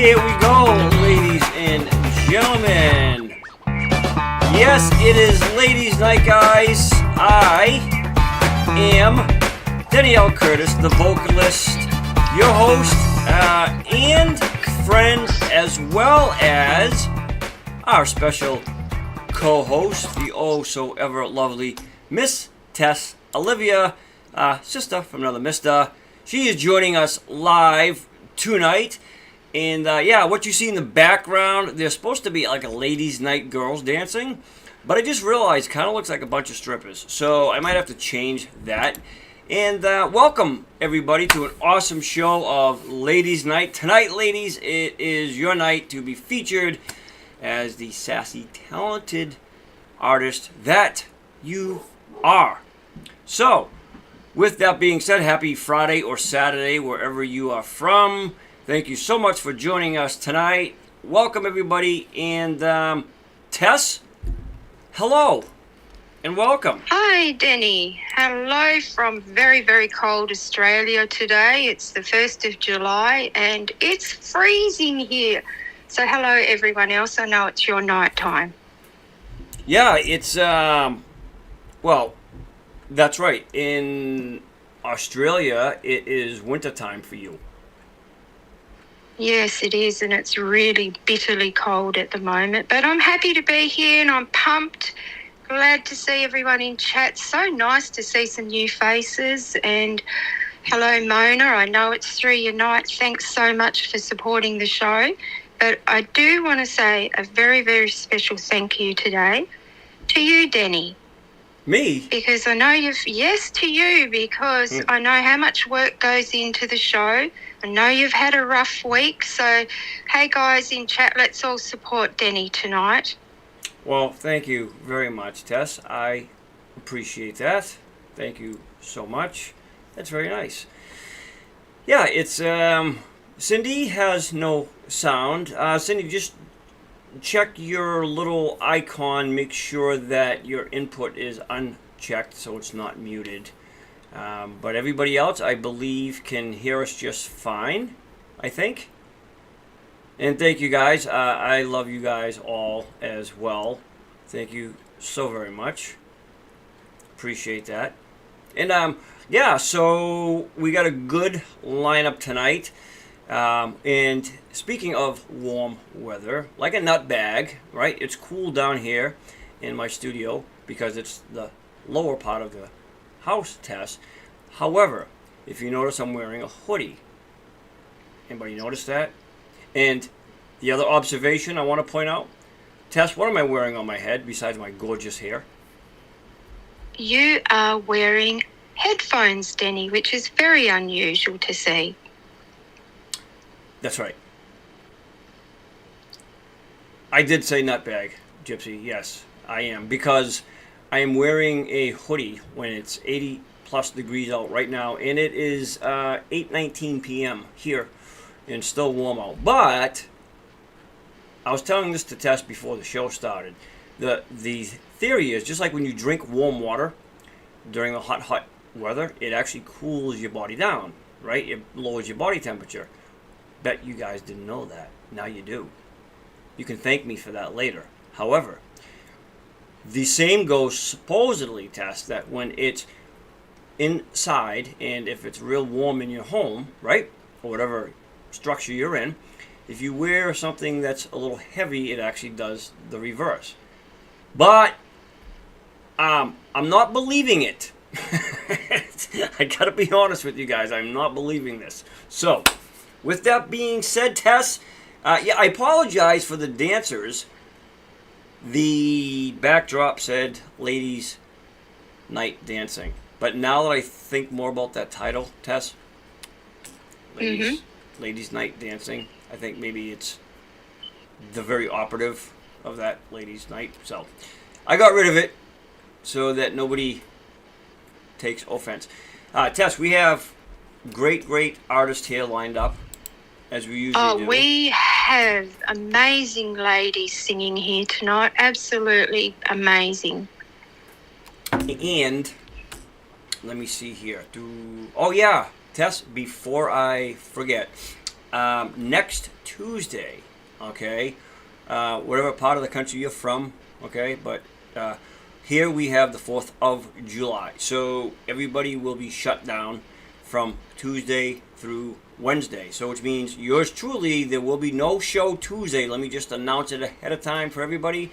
Here we go, ladies and gentlemen. Yes, it is Ladies' Night, guys. I am Danielle Curtis, the vocalist, your host, and friend, as well as our special co-host, the oh-so-ever lovely Miss TESS-OLIVIA, sister from another mister. She is joining us live tonight. And yeah, what you see in the background, there's supposed to be like a ladies' night, girls dancing, but I just realized it kind of looks like a bunch of strippers, so I might have to change that. And welcome everybody to an awesome show of Ladies' Night. Tonight, ladies, it is your night to be featured as the sassy, talented artist that you are. So, with that being said, happy Friday or Saturday, wherever you are from. Thank you so much for joining us tonight. Welcome, everybody. And Tess, hello and welcome. Hi, Denny. Hello from very, very cold Australia today. It's the 1st of July and it's freezing here. So hello, everyone else. I know it's your night time. Yeah, it's, well, that's right. In Australia, it is wintertime for you. Yes, it is, and it's really bitterly cold at the moment. But I'm happy to be here and I'm pumped. Glad to see everyone in chat. So nice to see some new faces. And hello, Mona. I know it's through your night. Thanks so much for supporting the show. But I do want to say a very, very special thank you today to you, Denny. Me? Because I know yes, to you, because I know how much work goes into the show. I know you've had a rough week. So, hey, guys in chat, let's all support Denny tonight. Well, thank you very much, Tess. I appreciate that. Thank you so much. That's very nice. Yeah, it's, Cindy has no sound. Cindy, just check your little icon, make sure that your input is unchecked so it's not muted. But everybody else, I believe, can hear us just fine, I think. And thank you guys. I love you guys all as well. Thank you so very much. Appreciate that. And yeah, so we got a good lineup tonight. And speaking of warm weather, like a nut bag, right? It's cool down here in my studio because it's the lower part of the house, Tess. However, if you notice, I'm wearing a hoodie. Anybody notice that? And the other observation I want to point out, Tess, what am I wearing on my head besides my gorgeous hair? You are wearing headphones, Denny, which is very unusual to see. That's right. I did say nutbag, Gypsy. Yes, I am. Because I am wearing a hoodie when it's 80 plus degrees out right now. And it is 8:19 p.m. here and still warm out. But I was telling this to Tess before the show started. The theory is just like when you drink warm water during the hot weather, it actually cools your body down, right? It lowers your body temperature. Bet you guys didn't know that. Now you do. You can thank me for that later. However, the same goes supposedly, Tess, that when it's inside and if it's real warm in your home, right, or whatever structure you're in, if you wear something that's a little heavy, it actually does the reverse. But I'm not believing it. I gotta be honest with you guys. I'm not believing this. So, with that being said, Tess, yeah, I apologize for the dancers. The backdrop said Ladies' Night Dancing. But now that I think more about that title, Tess, Ladies' Night Dancing, I think maybe it's the very operative of that Ladies' Night. So I got rid of it so that nobody takes offense. Tess, we have great artists here lined up, as we usually do. We have amazing ladies singing here tonight. Absolutely amazing. And let me see here. Oh yeah, Tess, before I forget, next Tuesday, okay, whatever part of the country you're from, okay, but here we have the 4th of July, so everybody will be shut down from Tuesday through Wednesday, so which means yours truly, there will be no show Tuesday. Let me just announce it ahead of time for everybody.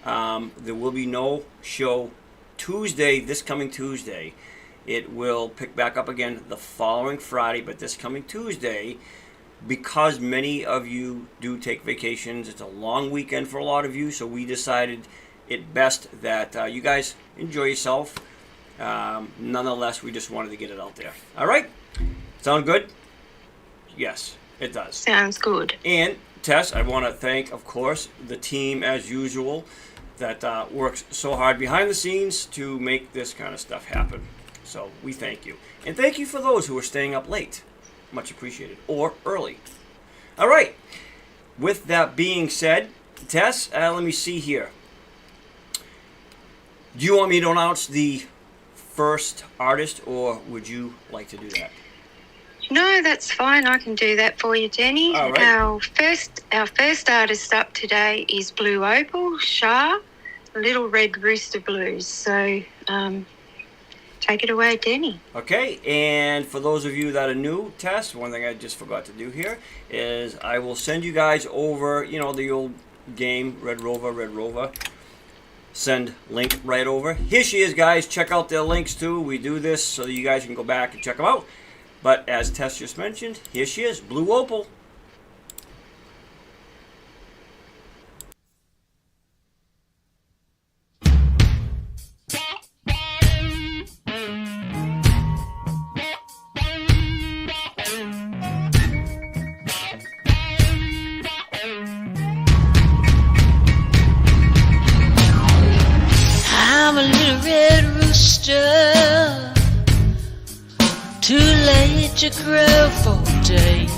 There will be no show Tuesday, this coming Tuesday. It will pick back up again the following Friday, but this coming Tuesday, because many of you do take vacations, it's a long weekend for a lot of you, so we decided it best that you guys enjoy yourself. Nonetheless, we just wanted to get it out there. All right? Sound good? Yes, it does. Sounds good. And Tess, I want to thank, of course, the team as usual that works so hard behind the scenes to make this kind of stuff happen. So we thank you. And thank you for those who are staying up late. Much appreciated. Or early. All right. With that being said, Tess, let me see here. Do you want me to announce the first artist, or would you like to do that? No, that's fine. I can do that for you, Denny. All right. Our first artist up today is Blue Opal, Shah, Little Red Rooster Blues. So take it away, Denny. Okay, and for those of you that are new, Tess, one thing I just forgot to do here is I will send you guys over, you know, the old game, Red Rover. Send link right over. Here she is, guys. Check out their links too. We do this so you guys can go back and check them out. But as Tess just mentioned, here she is, Blue Opal. I'm a little red rooster, too late to crow for days.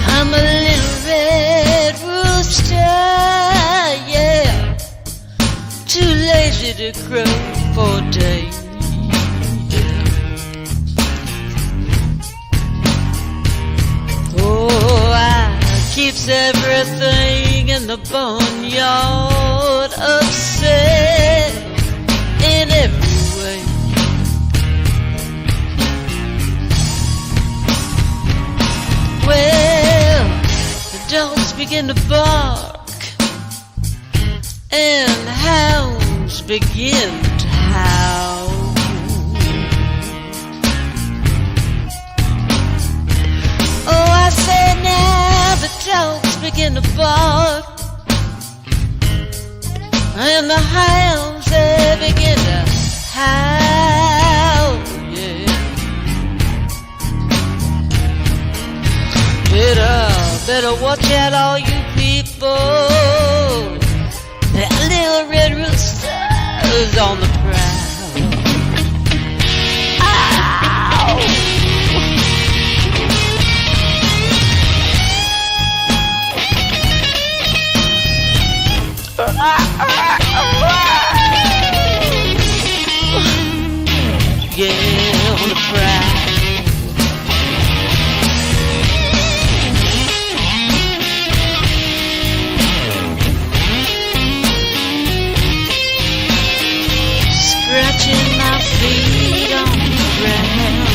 I'm a little red rooster, yeah, too lazy to crow for days. Oh, keeps everything in the barnyard upset in every way. Well, the dogs begin to bark and the hounds begin to howl. Oh, I say now the dogs begin to bark and the hounds they begin to howl, yeah. Better watch out, all you people. That little red rooster is on the prowl. Ow! Yeah, on the prowl. Scratching my feet on the ground.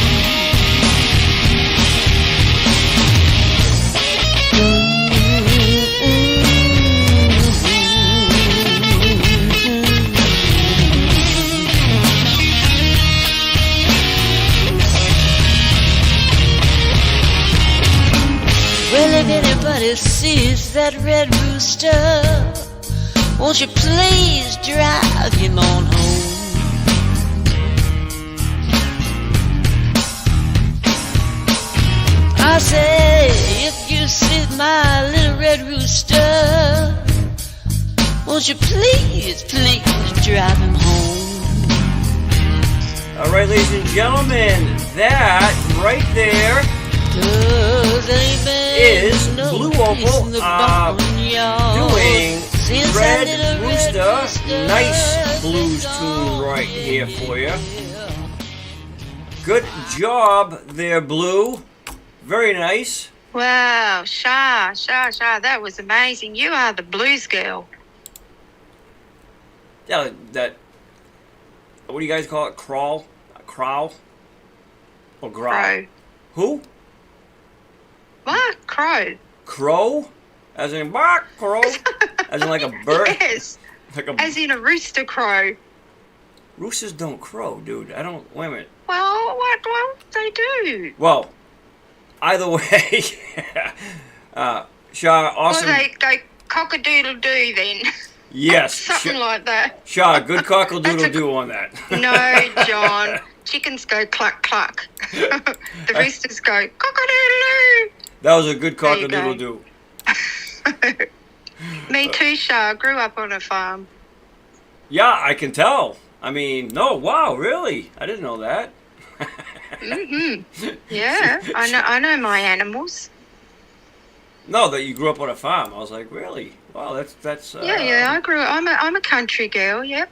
Well, if anybody sees that red rooster, won't you please drive him on home? I say, if you see my little red rooster, won't you please drive him home? All right, ladies and gentlemen, that right there is Blue Opal doing Red Rooster. Nice blues tune right here for you. Good job there, Blue. Very nice. Wow, Shah, that was amazing. You are the blues girl. Yeah, that. What do you guys call it? Crawl? Crow? Or growl? Crow. Who? What? Crow. Crow? As in bark, crow? As in like a bird? Yes. Like a... As in a rooster crow. Roosters don't crow, dude. I don't... Wait a minute. Well, what they do? Well, either way, Shah, awesome. Well, they cock-a-doodle-doo then. Yes. Something like that. Shah, good cockle-doodle-doo on that. No, John. Chickens go cluck-cluck. The roosters go cock-a-doodle-doo. That was a good cockle-doodle-doo. Me too, Shah. Grew up on a farm. Yeah, I can tell. I mean, no, wow, really? I didn't know that. Yeah, I know my animals. No, that you grew up on a farm. I was like, really? Wow, that's. Yeah. I grew up. I'm a country girl. Yep.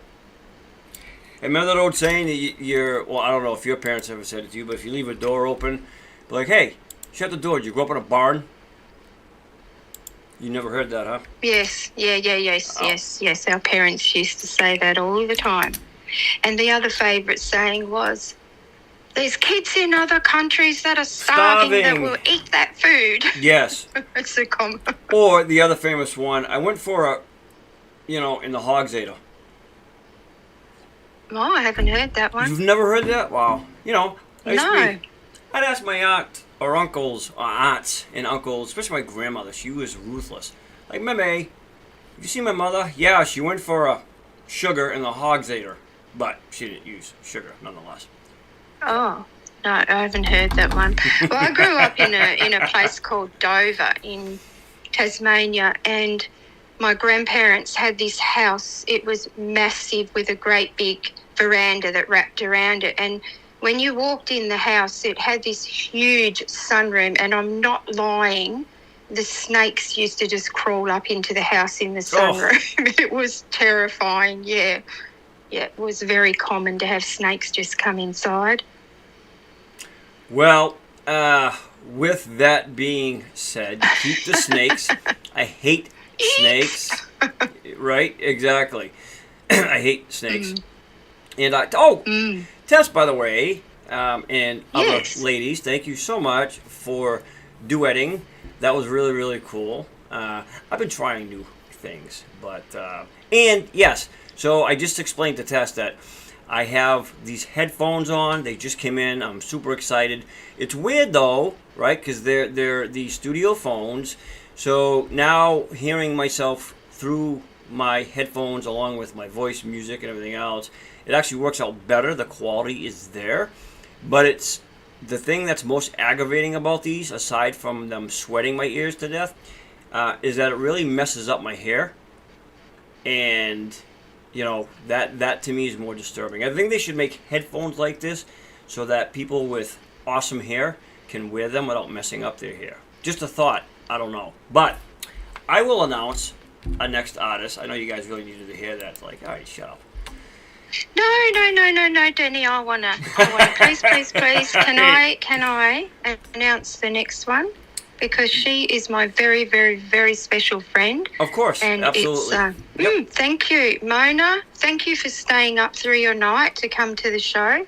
Remember that old saying that you're. Well, I don't know if your parents ever said it to you, but if you leave a door open, be like, hey, shut the door. Did you grow up in a barn? You never heard that, huh? Yes. Yes. Our parents used to say that all the time. And the other favourite saying was, there's kids in other countries that are starving. That will eat that food. Yes. It's a common. Or the other famous one, I went for a, in the Hogsada. Oh, I haven't heard that one. You've never heard that? Wow. No. I'd ask my aunt or uncles, or aunts and uncles, especially my grandmother. She was ruthless. Like, Meme, you see my mother? Yeah, she went for a sugar in the Hogsada. But she didn't use sugar, nonetheless. Oh, no, I haven't heard that one. Well, I grew up in a place called Dover in Tasmania, and my grandparents had this house. It was massive with a great big veranda that wrapped around it. And when you walked in the house, it had this huge sunroom, and I'm not lying. The snakes used to just crawl up into the house in the sunroom. Oh. It was terrifying, yeah. Yeah, it was very common to have snakes just come inside. Well, with that being said, keep the snakes. I hate snakes. Right? Exactly. I hate snakes. And Tess, by the way, and other ladies, thank you so much for duetting. That was really, really cool. I've been trying new things, but and yes. So I just explained to Tess that I have these headphones on. They just came in. I'm super excited. It's weird though, right? Because they're the studio phones. So now hearing myself through my headphones along with my voice, music, and everything else, it actually works out better. The quality is there. But it's the thing that's most aggravating about these, aside from them sweating my ears to death, is that it really messes up my hair. And that to me is more disturbing. I think they should make headphones like this so that people with awesome hair can wear them without messing up their hair. Just a thought. I don't know. But I will announce a next artist. I know you guys really needed to hear that. It's like, all right, shut up. No, Denny. I wanna. Please. Can I announce the next one? Because she is my very, very, very special friend. Of course, and absolutely. It's, thank you, Mona. Thank you for staying up through your night to come to the show.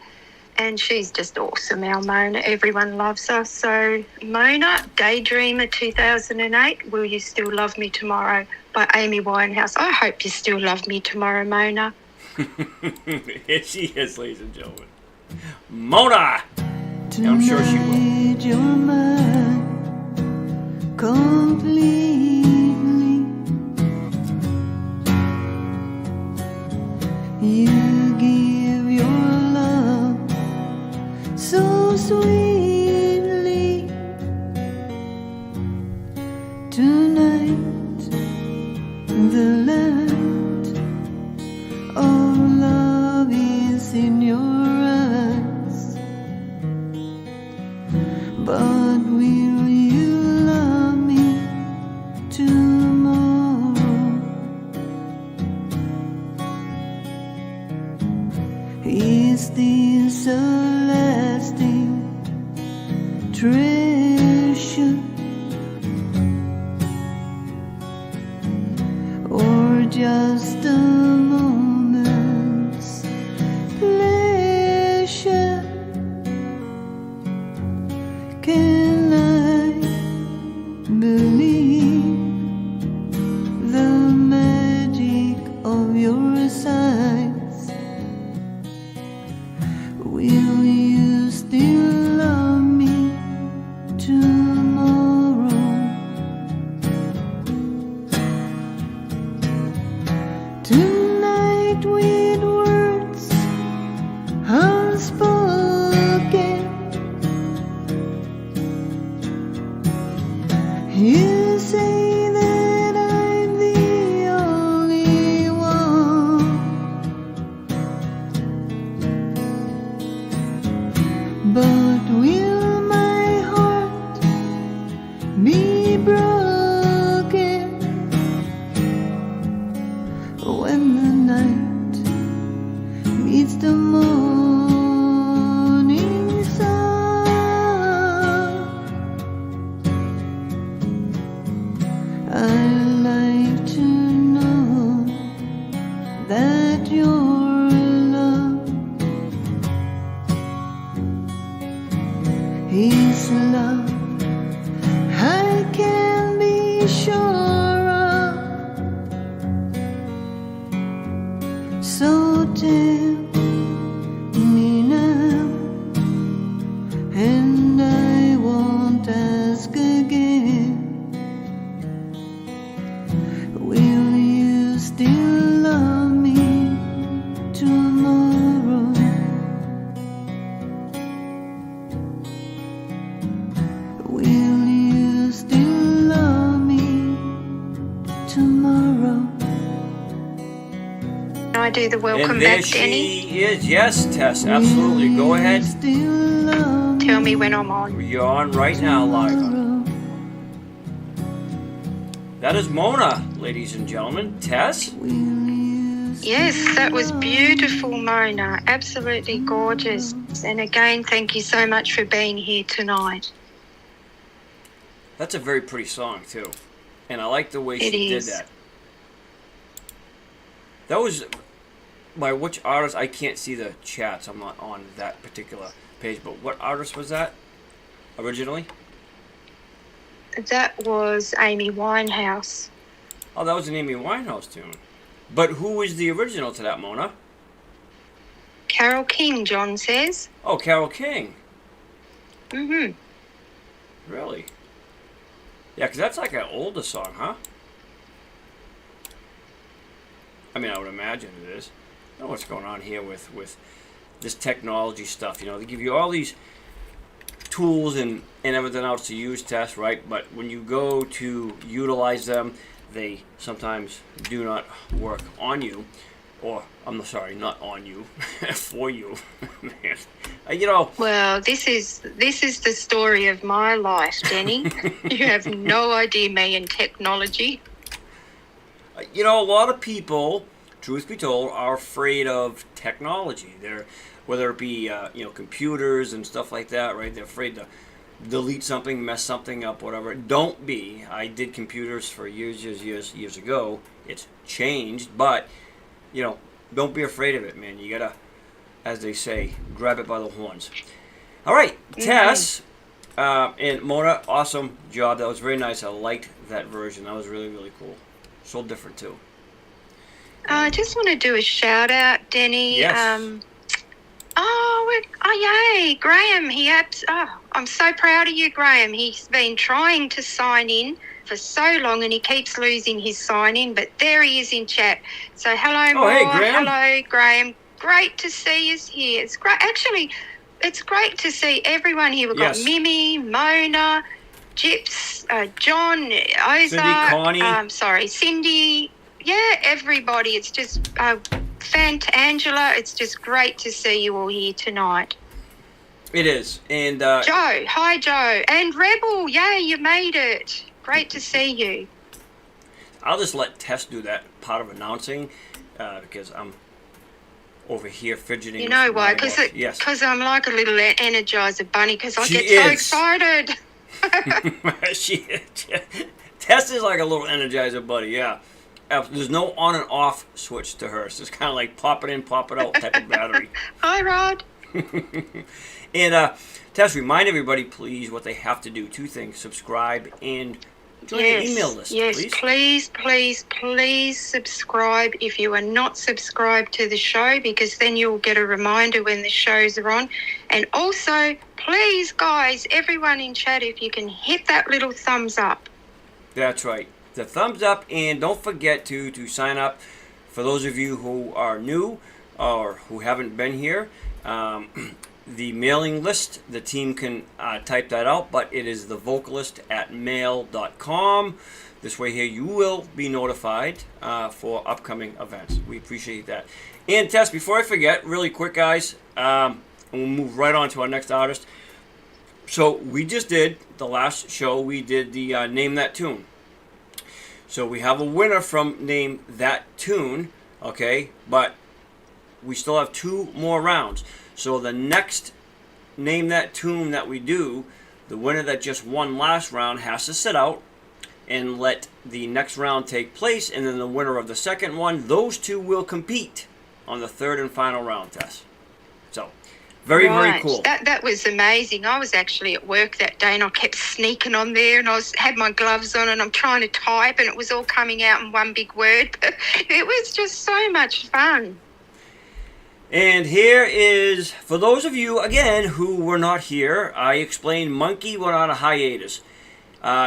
And she's just awesome, our Mona. Everyone loves her. So, Mona, Daydreamer 2008, Will You Still Love Me Tomorrow by Amy Winehouse. I hope you still love me tomorrow, Mona. Here she is, ladies and gentlemen. Mona! And I'm sure she will. Completely, you give your love so sweetly. Tonight, the light of love is in your eyes, but will you love me Is this a lasting treasure, or just a moment's pleasure? Can I believe the magic of your sighs? Will you still love me tomorrow? Tonight with words unspoken, you say that I'm the only one, but will my heart be broken when the night meets the morning sun? I'd like to know that your love is love I can be sure of. So tell me now, and I won't ask again. Will you still love me tomorrow? Will you still love me tomorrow? Can I do the welcome And there back, Denny? she is. Yes, Tess, absolutely. Go ahead. Still love Tell me when I'm on. You're on right now, live. tomorrow? That is Mona, ladies and gentlemen. Tess? Will you Yes, that was beautiful, Mona. Absolutely gorgeous. And again, thank you so much for being here tonight. That's a very pretty song, too. And I like the way It she is. did that. That was by which artist? I can't see the chats. I'm not on that particular page. But what artist was that originally? That was Amy Winehouse. Oh, that was an Amy Winehouse tune. But who was the original to that, Mona? Carole King, John says. Oh, Carole King. Mm-hmm. Really? Yeah, because that's like an older song, huh? I mean, I would imagine it is. I don't know what's going on here with this technology stuff. You know, they give you all these tools and everything else to use, Tess, right? But when you go to utilize them, they sometimes do not work on you. Or, I'm sorry, not on you, for you. Man. You know, Well, this is the story of my life, Denny. You have no idea, me and technology. you know, a lot of people, truth be told, are afraid of technology. They're, whether it be computers and stuff like that, right? They're afraid to delete something, mess something up, whatever. Don't be. I did computers for years ago. It's changed, but don't be afraid of it, man. You gotta, as they say, grab it by the horns. All right, Tess and Mona, awesome job. That was very nice. I liked that version. That was really, really cool. So different too. I just want to do a shout out, Denny. Yes. Yay, Graham. I'm so proud of you, Graham. He's been trying to sign in for so long and he keeps losing his sign in, but there he is in chat. So hello, Moore. Hey, Graham. Hello, Graham. Great to see you here. It's great. Actually, it's great to see everyone here. We've got Yes. Mimi, Mona, Gyps, John, Ozark, Connie. Cindy. Yeah, everybody. It's just Angela. It's just great to see you all here tonight. It is. And Joe, hi Joe. And Rebel, yay, you made it. Great to see you. I'll just let Tess do that part of announcing because over here fidgeting. You know with why? my watch. Yes. Because I'm like a little Energizer bunny because I She get so is. excited. Tess is like a little Energizer buddy, yeah. There's no on and off switch to her. It's just kind of like pop it in, pop it out type of battery. Hi, Rod. And Tess, remind everybody, please, what they have to do. 2 things: subscribe and join the email list, yes, please subscribe if you are not subscribed to the show, because then you'll get a reminder when the shows are on. And also, please, guys, everyone in chat, if you can hit that little thumbs up. That's right. The thumbs up, and don't forget to sign up. For those of you who are new or who haven't been here, the mailing list, the team can type that out, but it is thevocalist@mail.com. This way here you will be notified for upcoming events. We appreciate that. And Tess, before I forget, really quick, guys, and we'll move right on to our next artist. So we just did, the last show, we did the Name That Tune. So we have a winner from Name That Tune, okay, but we still have 2 more rounds. So the next Name That Tune that we do, the winner that just won last round has to sit out and let the next round take place, and then the winner of the second one, those 2 will compete on the 3rd and final round, Tess. So, very cool. That was amazing. I was actually at work that day and I kept sneaking on there, and had my gloves on and I'm trying to type and it was all coming out in one big word. It was just so much fun. And here is, for those of you, again, who were not here, I explained Monkey went on a hiatus.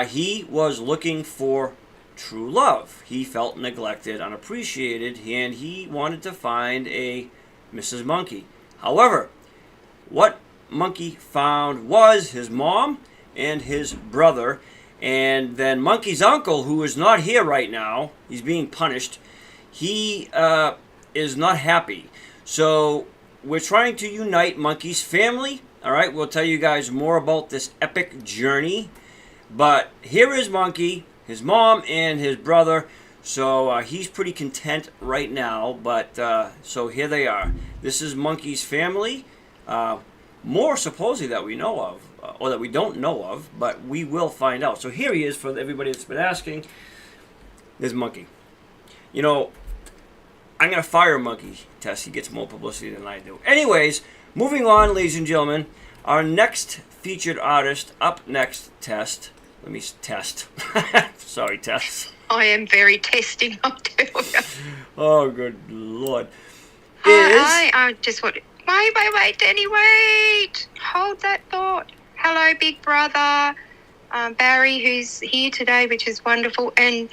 He was looking for true love. He felt neglected, unappreciated, and he wanted to find a Mrs. Monkey. However, what Monkey found was his mom and his brother, and then Monkey's uncle, who is not here right now, he's being punished, he is not happy. So we're trying to unite Monkey's family. All right, we'll tell you guys more about this epic journey. But here is Monkey, his mom, and his brother. So he's pretty content right now. But so here they are. This is Monkey's family. More supposedly that we know of, or that we don't know of, but we will find out. So here he is for everybody that's been asking. There's Monkey. You know, I'm going to fire Monkey, Tess. He gets more publicity than I do. Anyways, moving on, ladies and gentlemen. Our next featured artist, up next, Tess. Let me test. Sorry, Tess. I am very testing, I'll tell you. Oh, good Lord. I just want... Wait, Denny, wait. Hold that thought. Hello, big brother. Barry, who's here today, which is wonderful. And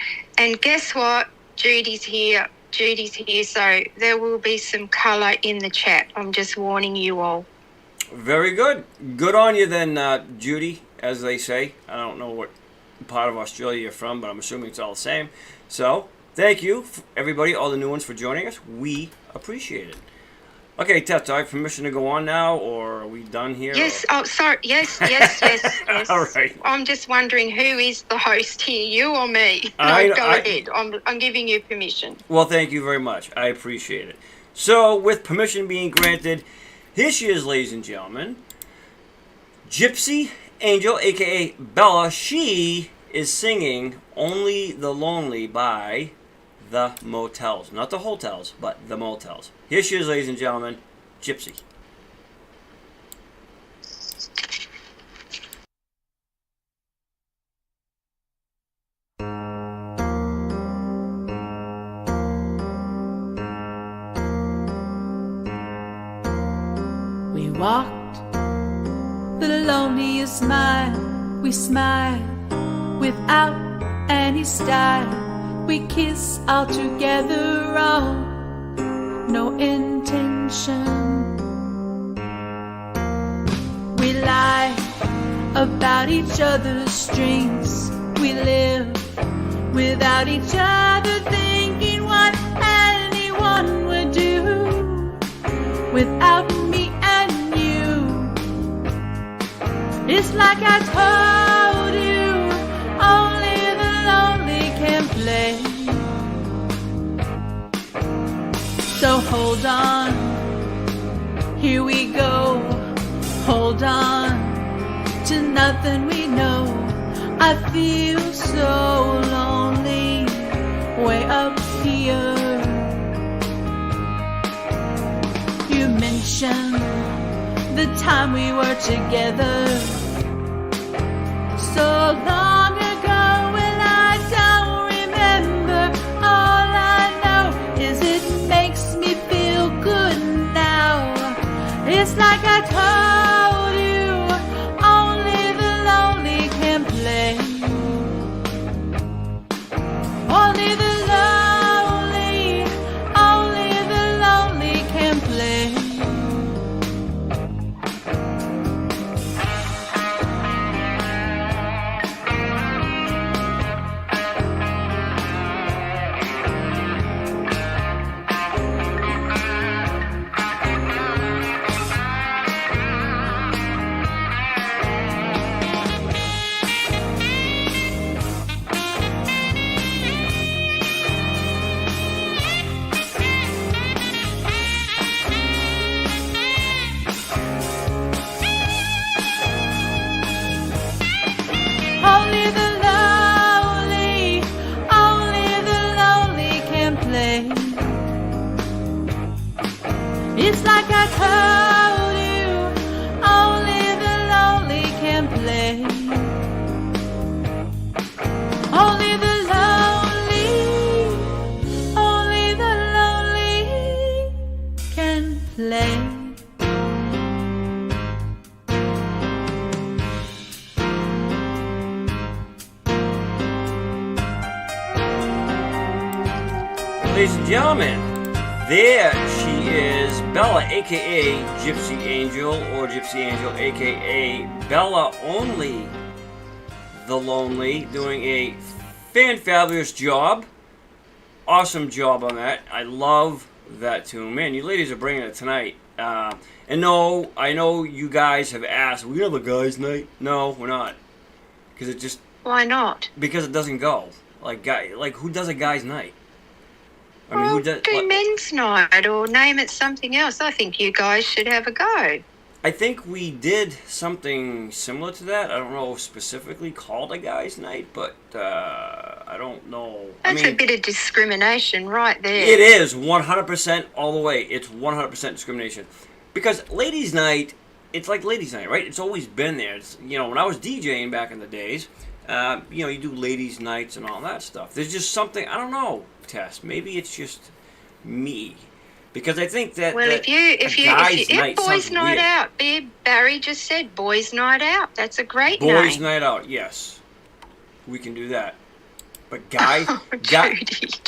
guess what? Judy's here, so there will be some colour in the chat. I'm just warning you all. Very good. Good on you then, Judy, as they say. I don't know what part of Australia you're from, but I'm assuming it's all the same. So, thank you, everybody, all the new ones, for joining us. We appreciate it. Okay, Tess, do I have permission to go on now, or are we done here? Yes, or? oh, sorry, yes. All right. I'm just wondering who is the host here, you or me? No, go ahead. I'm giving you permission. Well, thank you very much. I appreciate it. So, with permission being granted, here she is, ladies and gentlemen. Gypsy Angel, a.k.a. Bella. She is singing Only the Lonely by the Motels. Not the hotels, but the Motels. Here she is, ladies and gentlemen, Gypsy. We walked the loneliest mile. We smiled without any style. We kiss all together wrong. No intention. We lie about each other's dreams. We live without each other, thinking what anyone would do without me and you. It's like I told you, only the lonely can play. So hold on here we go. Hold on to nothing we know. I feel so lonely way up here. You mentioned the time we were together so long ago, and I don't remember. All I know is it makes me feel good now. It's like I told you, only the lonely can play. Only the lonely can play. Only the lonely can play. It's like I told you, only the lonely can play. Only the lonely can play. Ladies and gentlemen, there she is, Bella, aka Gypsy Angel, or Gypsy Angel, aka Bella Only the Lonely, doing a fan-fabulous job. Awesome job on that. I love that tune. Man, you ladies are bringing it tonight. And no, I know you guys have asked, we have a guys' night? No, we're not. Because it just... Why not? Because it doesn't go. Like who does a guys' night? I mean, Well, who does... do men's night or name it something else. I think you guys should have a go. I think we did something similar to that. I don't know specifically called a guys' night, but I don't know. That's a bit of discrimination right there. It is 100% all the way. It's 100% discrimination. Because ladies' night, it's like ladies' night, right? It's always been there. It's, you know, when I was DJing back in the days, you know, you do ladies' nights and all that stuff. There's just something, I don't know, Tess. Maybe it's just me. Because I think that Well, that if boys' night out, Barry just said boys' night out. That's a great name. Boys' night out, yes. We can do that. But guys...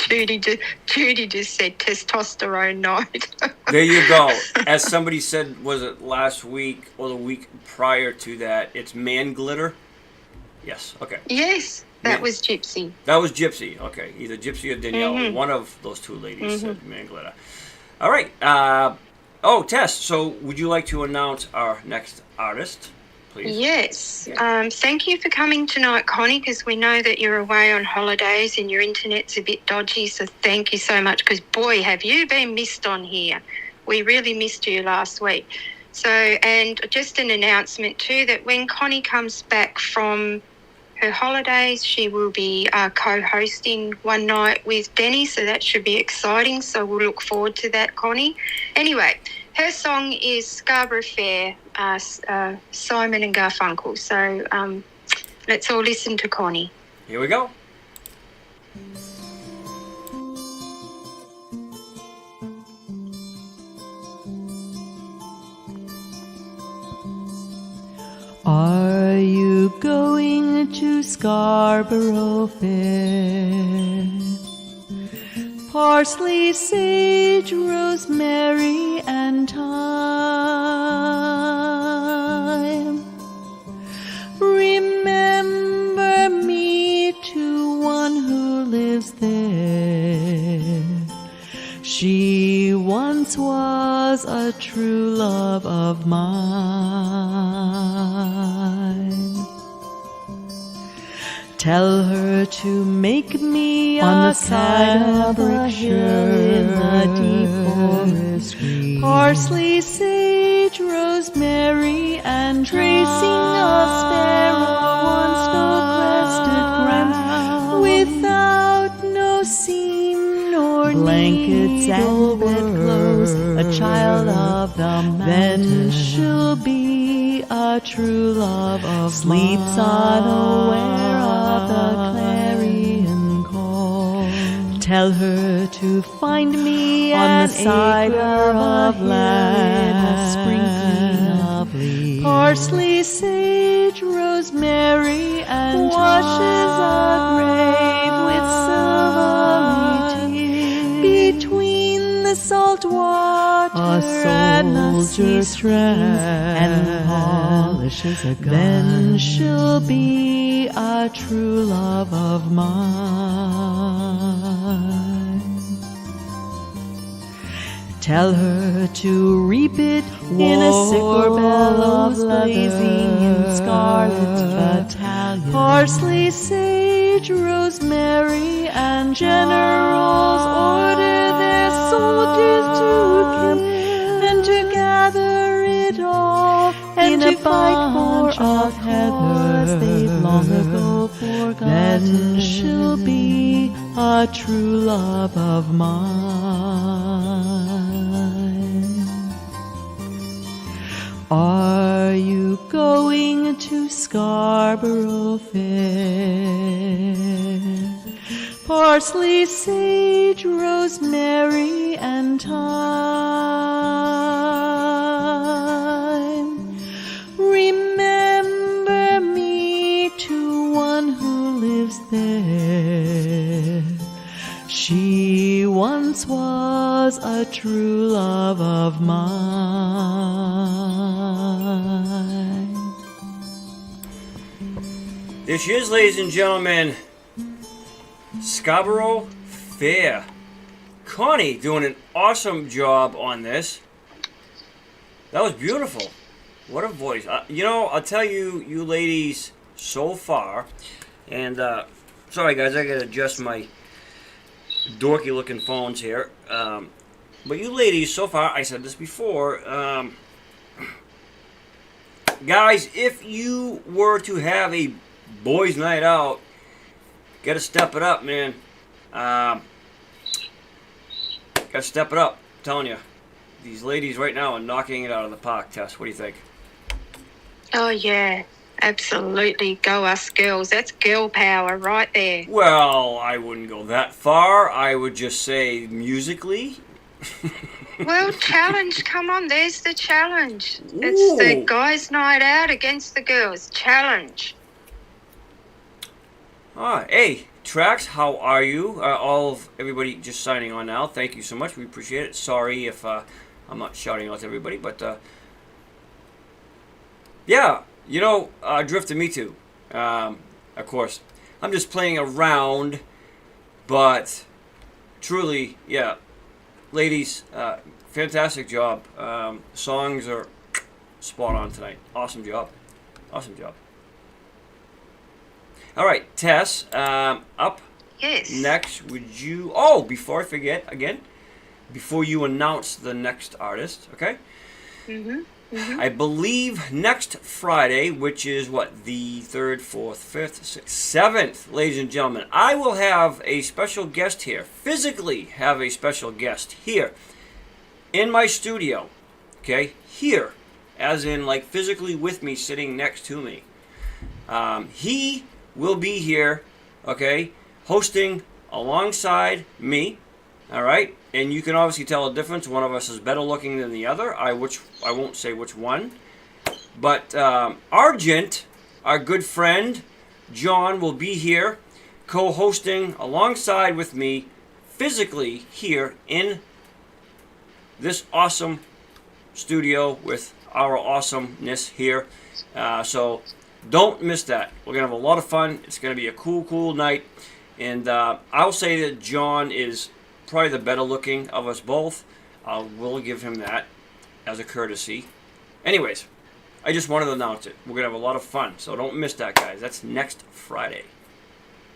Judy just said testosterone night. There you go. As somebody said, was it last week or the week prior to that, it's man glitter? Yes, okay. Yes, that was Gypsy. That was Gypsy, okay. Either Gypsy or Danielle, Mm-hmm. one of those two ladies said man glitter. All right. Tess, so would you like to announce our next artist, please? Yes. Thank you for coming tonight, Connie, because we know that you're away on holidays and your internet's a bit dodgy, so thank you so much, because, boy, have you been missed on here. We really missed you last week. So, and just an announcement too, that when Connie comes back from her holidays, she will be co-hosting one night with Denny, so that should be exciting. So we'll look forward to that, Connie. Anyway, her song is Scarborough Fair, Simon and Garfunkel. So let's all listen to Connie. Here we go. Are you going to Scarborough Fair? Parsley, sage, rosemary, and thyme. Remember me to one who lives there. She once was a true love of mine. Tell her to make me on the side of a hill in the deep forest green. Parsley, sage, rosemary, and tracing a sparrow on snow-crested ground, without no seam nor blankets and bedclothes, a child of the mountain. Then she'll be a true love of sleeps unaware of the clarion call. Tell her to find me on the side of land, a sprinkling of leaves, parsley, sage, rosemary, and washes a grave with silvery tears between the salt water and the sea strands, and polishes a gun. Then she'll be a true love of mine. Tell her to reap it in a sickle bellows blazing in scarlet battalion. Parsley, sage, rosemary, and generals order their soldiers to kill, and to gather it all, and in a bunch of heathers they've long ago forgotten. Then she'll be a true love of mine. Are you going to Scarborough Fair? Parsley, sage, rosemary, and thyme. Remember me to one who lives there. She once was a true love of mine. There she is, ladies and gentlemen. Scarborough Fair. Connie doing an awesome job on this. That was beautiful. What a voice. You know, I'll tell you, you ladies, so far, and sorry guys, I gotta adjust my dorky looking phones here. But you ladies, so far, I said this before, guys, if you were to have a boys' night out, gotta step it up, man. Gotta step it up. I'm telling you, these ladies right now are knocking it out of the park. Tess, what do you think? Oh, yeah. Absolutely. Go us girls. That's girl power right there. Well, I wouldn't go that far. I would just say musically. Well, challenge. Come on, there's the challenge. Ooh. It's the guys' night out against the girls. Challenge. Hey, Trax, how are you? All of everybody just signing on now. Thank you so much. We appreciate it. Sorry if I'm not shouting out to everybody, but yeah, you know, Drift and me too. Of course, I'm just playing around, but truly, yeah, ladies, fantastic job. Songs are spot on tonight. Awesome job. Awesome job. All right, Tess, up Yes. next, would you... Oh, before I forget, again, before you announce the next artist, okay? Mm-hmm. Mm-hmm. I believe next Friday, which is, what, the 3rd, 4th, 5th, 6th, 7th, ladies and gentlemen, I will have a special guest here, physically have a special guest here in my studio, okay? Here, as in, like, physically with me, sitting next to me. He will be here, okay, hosting alongside me, all right? And you can obviously tell the difference. One of us is better looking than the other. I won't say which one. But Argent, our good friend, John, will be here co-hosting alongside with me physically here in this awesome studio with our awesomeness here. So don't miss that. We're going to have a lot of fun. It's going to be a cool night. And I'll say that John is probably the better looking of us both. I will give him that as a courtesy. Anyways, I just wanted to announce it. We're going to have a lot of fun. So don't miss that, guys. That's next Friday.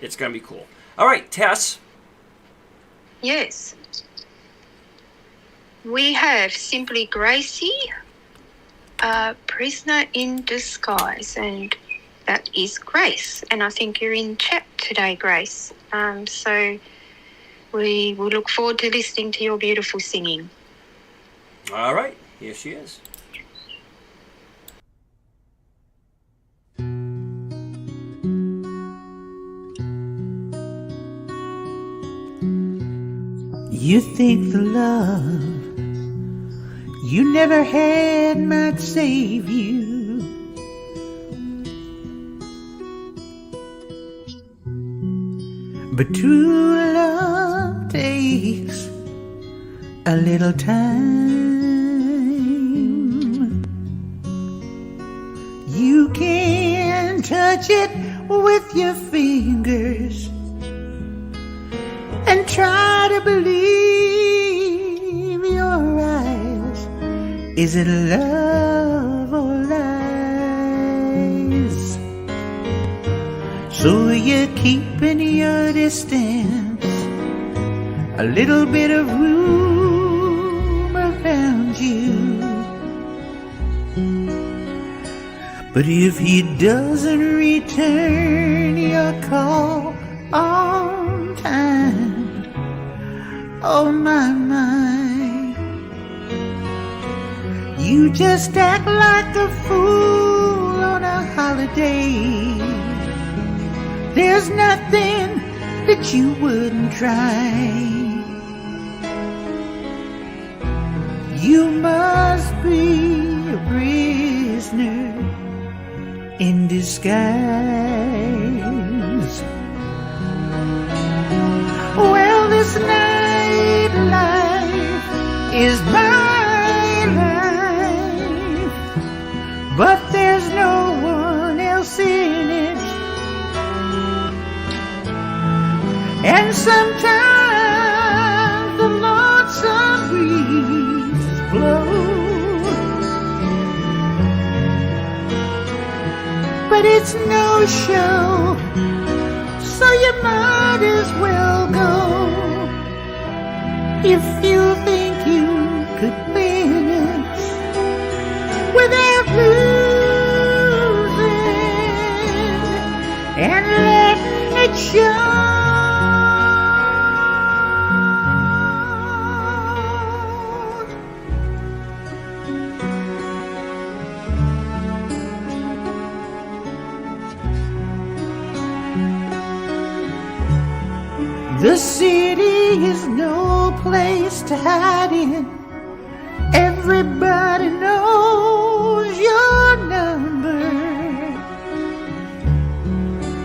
It's going to be cool. All right, Tess. Yes. We have Simply Gracie, Prisoner in Disguise, and that is Grace. And I think you're in chat today, Grace. So we will look forward to listening to your beautiful singing. All right, here she is. You think the love you never had might save you, but true love takes a little time. You can touch it with your fingers and try to believe your eyes. Is it love or lies? So you're keeping your distance, a little bit of room around you. But if he doesn't return your call on time, oh my, you just act like a fool on a holiday. There's nothing that you wouldn't try. You must be a prisoner in disguise. Well, this night life is my life, but there's no one else in it. And sometimes the lonesome breeze blows, but it's no show, so you might as well go. If you think you could win it without losing, and letting it show. The city is no place to hide in. Everybody knows your number,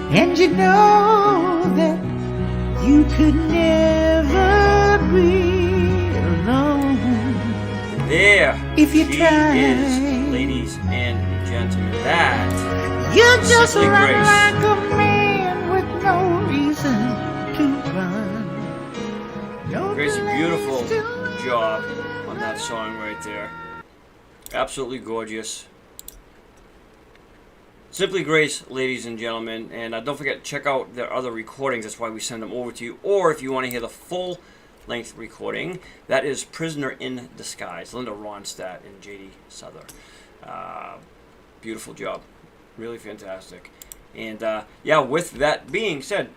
and you know that you could never be alone. There If you she try. is, ladies and gentlemen. That You just Simply run Grace. like a man with no reason to run. No Grace, a place beautiful to job on that song right there. Absolutely gorgeous. Simply Grace, ladies and gentlemen. And don't forget, check out their other recordings. That's why we send them over to you. Or if you want to hear the full length recording, that is Prisoner in Disguise, Linda Ronstadt and J.D. Souther. Beautiful job. Really fantastic. And yeah, with that being said,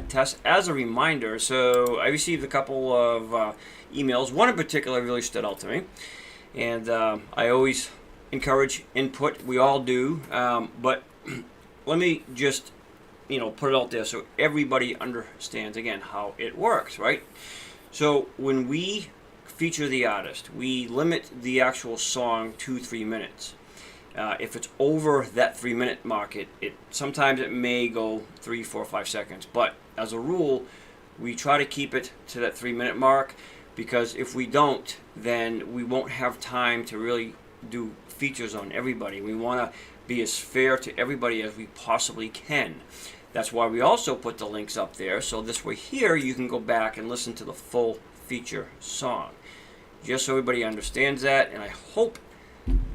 Tess, as a reminder, so I received a couple of emails. One in particular really stood out to me. And I always encourage input. We all do. But let me just, put it out there so everybody understands, again, how it works, right? So when we feature the artist, we limit the actual song to 3 minutes. If it's over that 3 minute mark, sometimes it may go 3, 4, 5 seconds. But as a rule, we try to keep it to that 3 minute mark, because if we don't, then we won't have time to really do features on everybody. We want to be as fair to everybody as we possibly can. That's why we also put the links up there, so this way here you can go back and listen to the full feature song. Just so everybody understands that, and I hope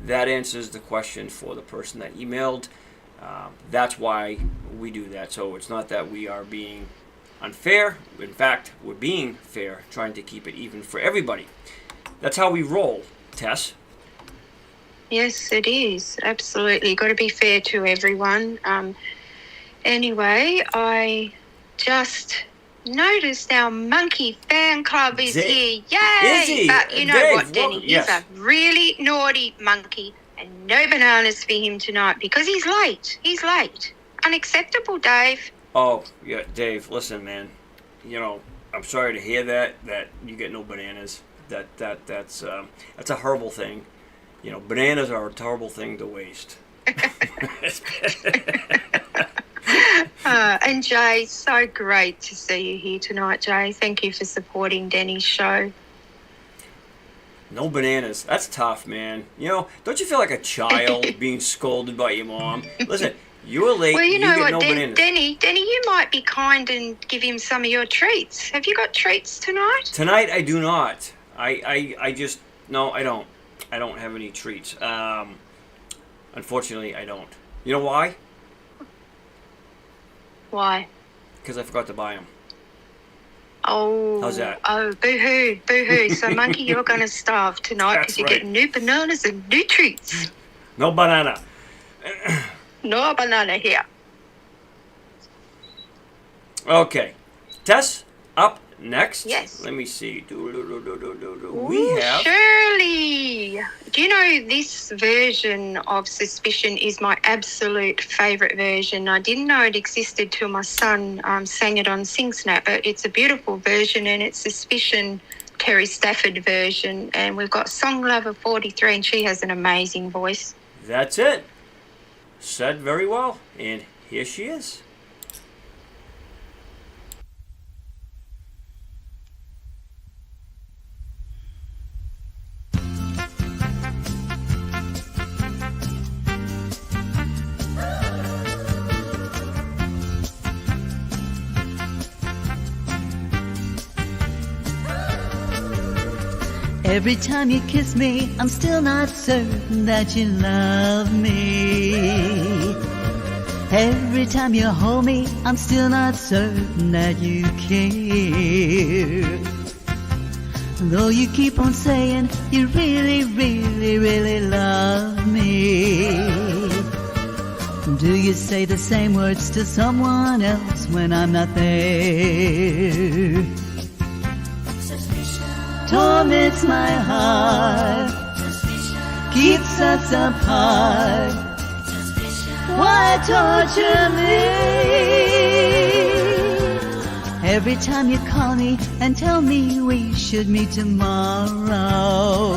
that answers the question for the person that emailed. That's why we do that. So it's not that we are being unfair. In fact, we're being fair, trying to keep it even for everybody. That's how we roll, Tess. Yes, it is. Absolutely. Got to be fair to everyone. Anyway, I just noticed our monkey fan club is here. Yay! Is he? But you know Dave, what, Denny? well, yes. He's a really naughty monkey, and no bananas for him tonight because he's late. He's late. Unacceptable, Dave. Oh, yeah, Dave, listen, man. You know, I'm sorry to hear that you get no bananas. That's a horrible thing. You know, bananas are a terrible thing to waste. And Jay, so great to see you here tonight, Jay. Thank you for supporting Denny's show. No bananas. That's tough, man. You know, don't you feel like a child being scolded by your mom? Listen, you were late. Well, you know get what, no bananas. Denny, you might be kind and give him some of your treats. Have you got treats tonight? Tonight, I do not. I just, no, I don't. I don't have any treats. Unfortunately, I don't. You know why? Why? Because I forgot to buy them. Oh. How's that? Oh, boo-hoo, boo-hoo. So, Monkey, you're going to starve tonight That's because you're right. getting new bananas and new treats. No banana. No banana here. Okay. Tess, up next. Yes. Let me see. We Ooh, have... Shirley. Do you know this version of Suspicion is my absolute favourite version? I didn't know it existed till my son sang it on SingSnap, but it's a beautiful version and it's Suspicion Terry Stafford version. And we've got Song Lover 43 and she has an amazing voice. That's it. Said very well. And here she is. Every time you kiss me, I'm still not certain that you love me. Every time you hold me, I'm still not certain that you care. Though you keep on saying you really, really, really love me. Do you say the same words to someone else when I'm not there? Torments my heart, keeps us apart. Why torture me? Every time you call me and tell me we should meet tomorrow,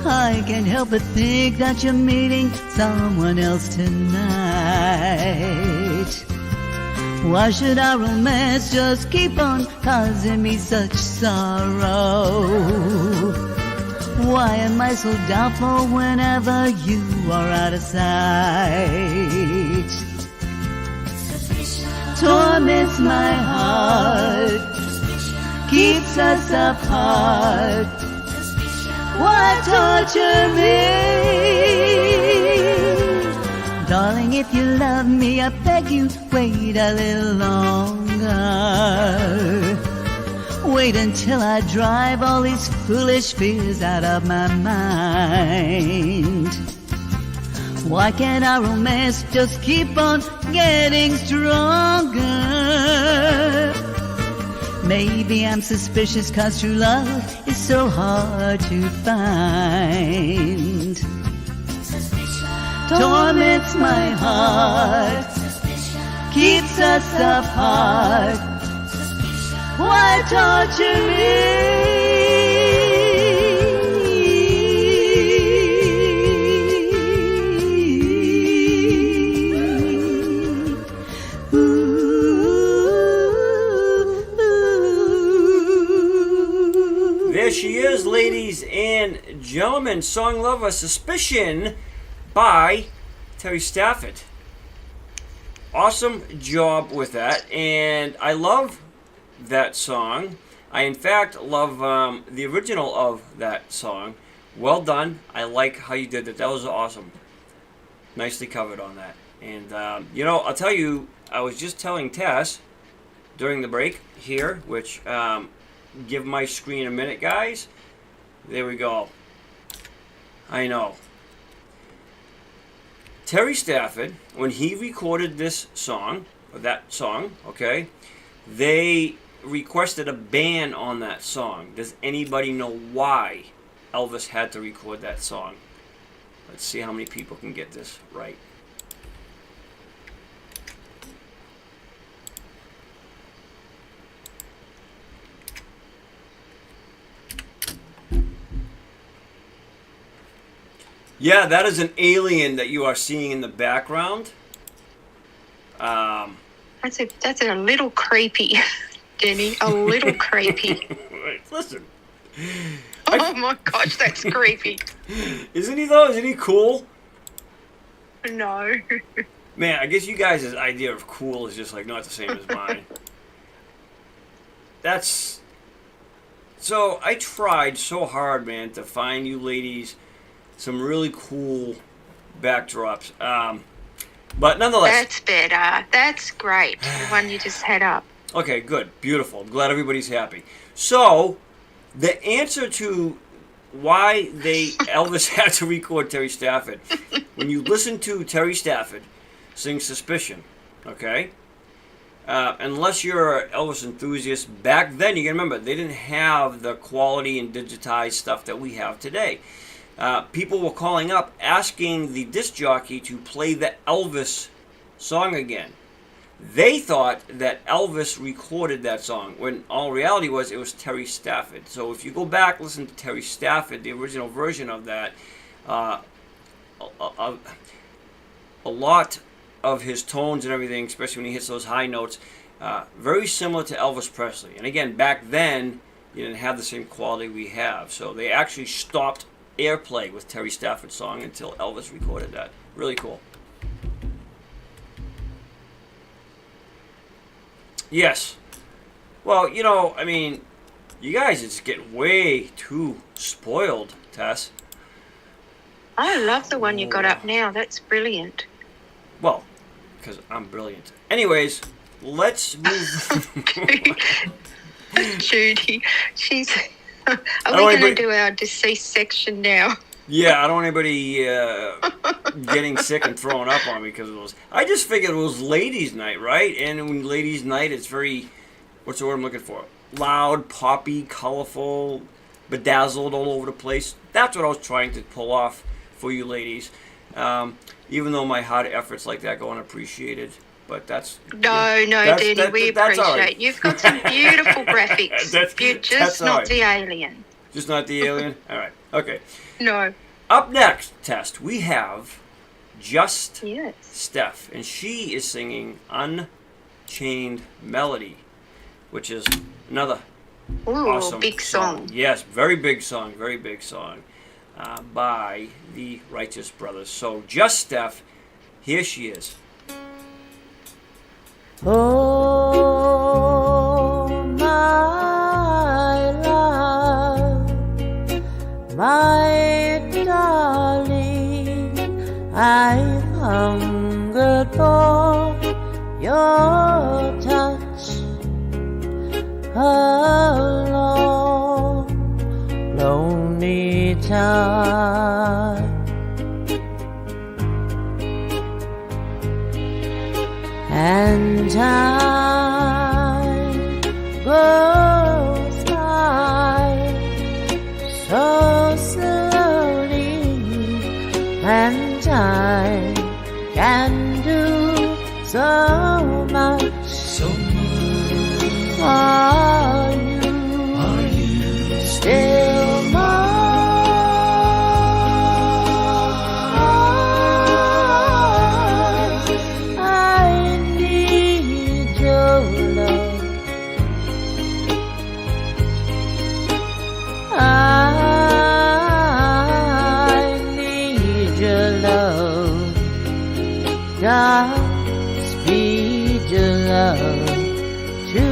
I can't help but think that you're meeting someone else tonight. Why should our romance just keep on causing me such sorrow? Why am I so doubtful whenever you are out of sight? Torments my heart, keeps us apart. Why torture me? Darling, if you love me, I beg you, wait a little longer. Wait until I drive all these foolish fears out of my mind. Why can't our romance just keep on getting stronger? Maybe I'm suspicious 'cause true love is so hard to find. Torments my heart, keeps us apart. Why torture me? There she is, ladies and gentlemen. Song Lover Suspicion by Terry Stafford. Awesome job with that, and I love that song. I in fact love the original of that song. Well done. I like how you did that. That was awesome. nicely covered on that. And, you know, I'll tell you, I was just telling Tess during the break here, which, give my screen a minute, guys. There we go. I know. Terry Stafford, when he recorded this song, or that song, okay, they requested a ban on that song. Does anybody know why Elvis had to record that song? Let's see how many people can get this right. Yeah, that is an alien that you are seeing in the background. That's a little creepy, Denny. A little creepy. Listen. Oh my gosh, that's creepy. Isn't he though? Isn't he cool? No. Man, I guess you guys' idea of cool is just like not the same as mine. That's... So, I tried so hard, man, to find you ladies some really cool backdrops. But nonetheless... That's better. That's great. The one you just had up. Okay, good. Beautiful. I'm glad everybody's happy. So, the answer to why Elvis had to record Terry Stafford, when you listen to Terry Stafford sing Suspicion, okay? Unless you're an Elvis enthusiast, back then, you can remember, they didn't have the quality and digitized stuff that we have today. People were calling up asking the disc jockey to play the Elvis song again. They thought that Elvis recorded that song, when all reality was it was Terry Stafford. So if you go back, listen to Terry Stafford, the original version of that, a lot of his tones and everything, especially when he hits those high notes, very similar to Elvis Presley. And again, back then, you didn't have the same quality we have. So they actually stopped airplay with Terry Stafford's song until Elvis recorded that. Really cool. Yes. Well, you know, I mean, you guys just get way too spoiled, Tess. I love the one you got up now. That's brilliant. Well, because I'm brilliant. Anyways, let's move. Judy, she's... Are we going to do our deceased section now? Yeah, I don't want anybody getting sick and throwing up on me because of those. I just figured it was ladies' night, right? And when ladies' night, it's very, what's the word I'm looking for? Loud, poppy, colorful, bedazzled all over the place. That's what I was trying to pull off for you ladies. Even though my hard efforts like that go unappreciated. But that's... No, Denny, we appreciate right. You've got some beautiful graphics. You're just not right. The alien. Just not the alien? All right. Okay. No. Up next, Test, we have Just yes. Steph. And she is singing Unchained Melody, which is another awesome big song. Yes, very big song, very big song by the Righteous Brothers. So, Just Steph, here she is. Oh, my love, my darling, I've hungered for your touch a long, lonely time. And time goes by so slowly, and time can do so much. So much. Are you still mine? God speed your love to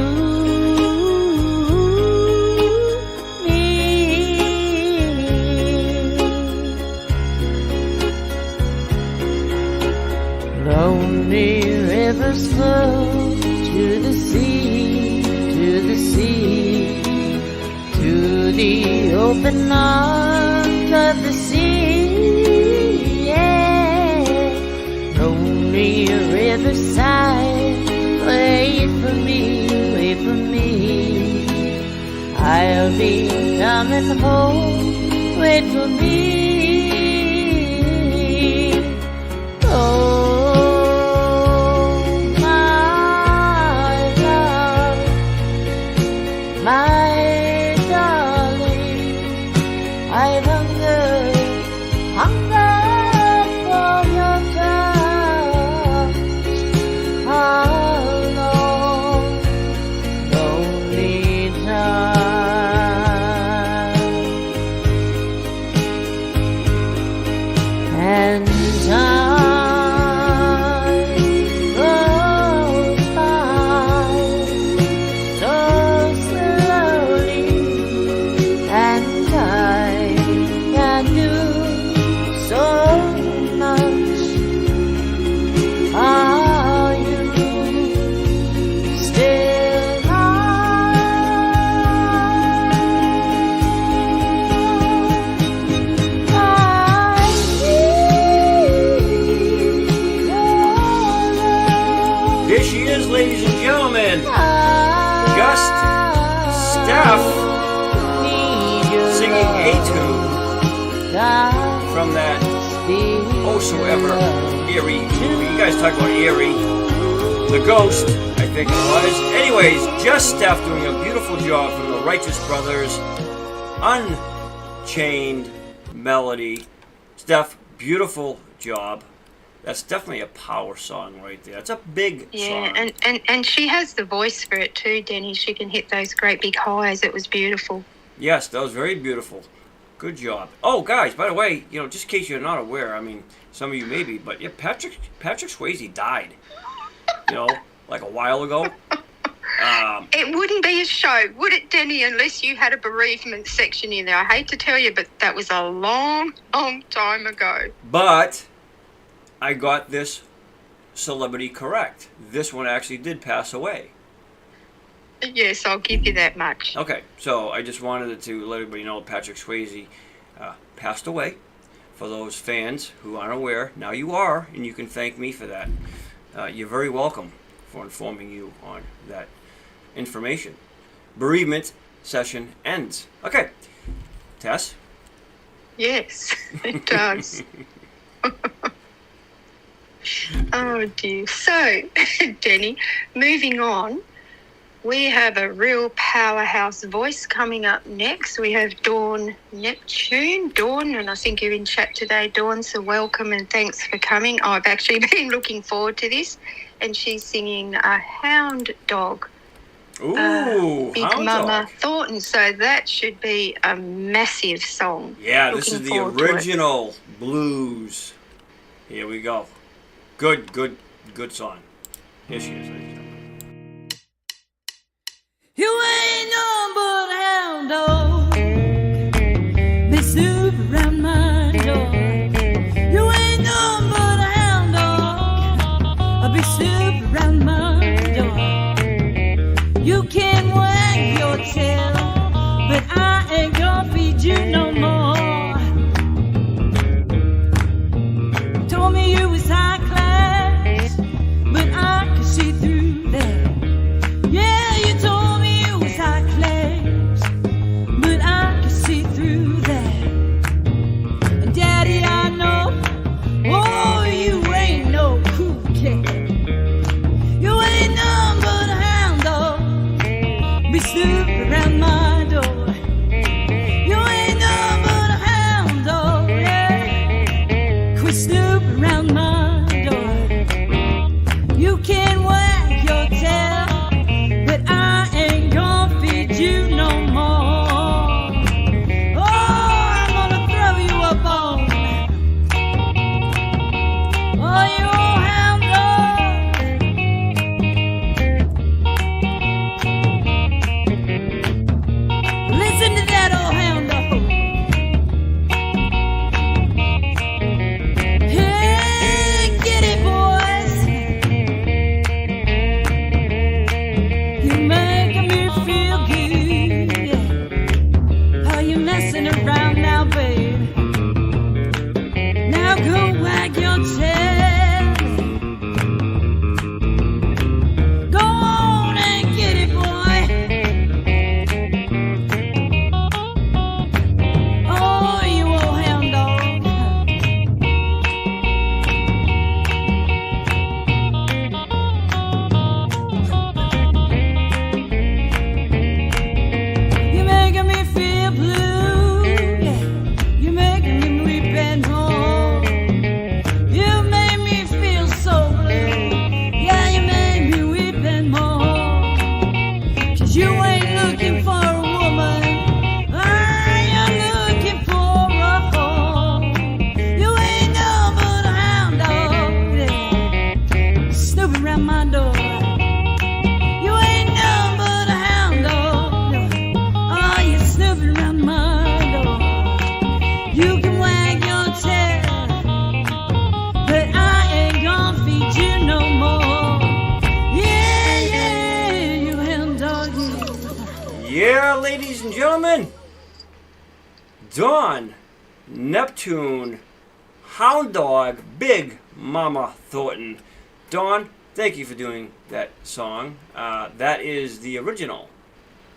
me. Lonely rivers flow to the sea, to the sea, to the open arms of the sea. Yeah. Lonely riverside, wait for me, wait for me. I'll be coming home, wait for me. My darling, I've hungered for your touch. How long, lonely time, and time goes by so slowly, and I can do so much. Are you still mine? I need your love. Here she is, ladies and gentlemen. Gust Staff singing a tune from that oh so ever eerie movie. You guys talk about eerie. The Ghost, I think it was. Anyways, just Steph doing a beautiful job from the Righteous Brothers. Unchained Melody. Steph, beautiful job. That's definitely a power song right there. It's a big Yeah, song. and she has the voice for it too, Denny. She can hit those great big highs. It was beautiful. Yes, that was very beautiful. Good job. Oh, guys, by the way, just in case you're not aware, I mean, some of you maybe, but yeah, Patrick Swayze died. Like a while ago. It wouldn't be a show, would it, Denny, unless you had a bereavement section in there. I hate to tell you, but that was a long, long time ago. But I got this celebrity correct. This one actually did pass away. Yes, I'll give you that much. Okay, so I just wanted to let everybody know Patrick Swayze passed away. For those fans who aren't aware, now you are, and you can thank me for that. You're very welcome for informing you on that information. Bereavement session ends. Okay, Tess? Yes, it does. Oh, dear. So, Denny, moving on. We have a real powerhouse voice coming up next. We have Dawn Neptune. Dawn, and I think you're in chat today, Dawn, so welcome and thanks for coming. I've actually been looking forward to this. And she's singing a Hound Dog. Ooh, Big Hound Mama Dog. Thornton. So that should be a massive song. Yeah, this Looking is the forward to it. original blues. Here we go. Good song. Here she is, ladies and gentlemen. You ain't no but a hound dog. They snoop around my door. You ain't no but a hound dog. I'll be snoop around my door. You can wag your tail, but I ain't gonna feed you no more. Told me you was high class, but I could see through that. Yeah, you told me you was high class, but I could see through that. And Daddy, I know, oh, you ain't no cool cat. You ain't none but a hound dog, be snooping around my door. You ain't none but a hound dog, yeah. Quit snooping around my door. You can wag your tail, but I ain't gonna feed you no more. Oh, I'm gonna throw you a bone. Oh, you old hound dog. Listen to that old hound dog. Hey, tail. Go on and get it, boy. Oh, you old hound dog. You're making me feel blue. You're making me weep and moan. You made me feel so blue. Yeah, you made me weep and moan. 'Cause you ain't looking for a woman. You're looking for a home. You ain't no but a hound dog. Yeah. Snooping around my door. You ain't no but a hound dog. Oh, you're snooping around my door. You can wag your tail, but I ain't gonna feed you no more. Yeah, yeah, you hound dog. Yeah, ladies and gentlemen, Dawn, Neptune, Hound Dog, Big Mama Thornton. Dawn, thank you for doing that song. That is the original,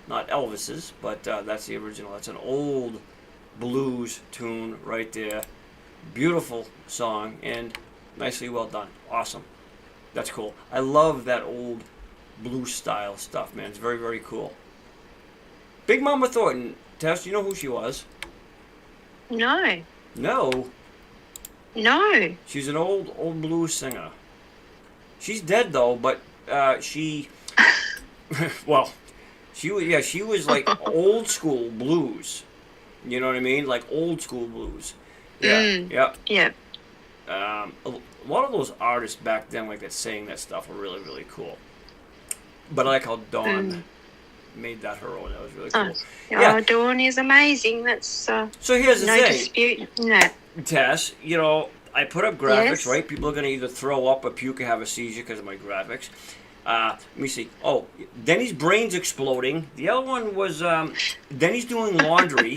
not Elvis's, but that's the original. That's an old blues tune right there. Beautiful song and nicely well done. Awesome. That's cool. I love that old blues style stuff, man. It's very, very cool. Big Mama Thornton, Tess, you know who she was? No, No. no. She's an old blues singer. She's dead though, but she, well, she was like old school blues. You know what I mean? Like old school blues. Yeah, yeah. Yeah. A lot of those artists back then, like that, saying that stuff, were really, really cool. But I like how Dawn made that her own. That was really cool. Oh, Dawn is amazing. That's so here's the no thing. dispute. No. Tess, you know, I put up graphics, Yes. right? People are going to either throw up or puke or have a seizure because of my graphics. Let me see. Oh, Denny's brain's exploding. The other one was Denny's doing laundry.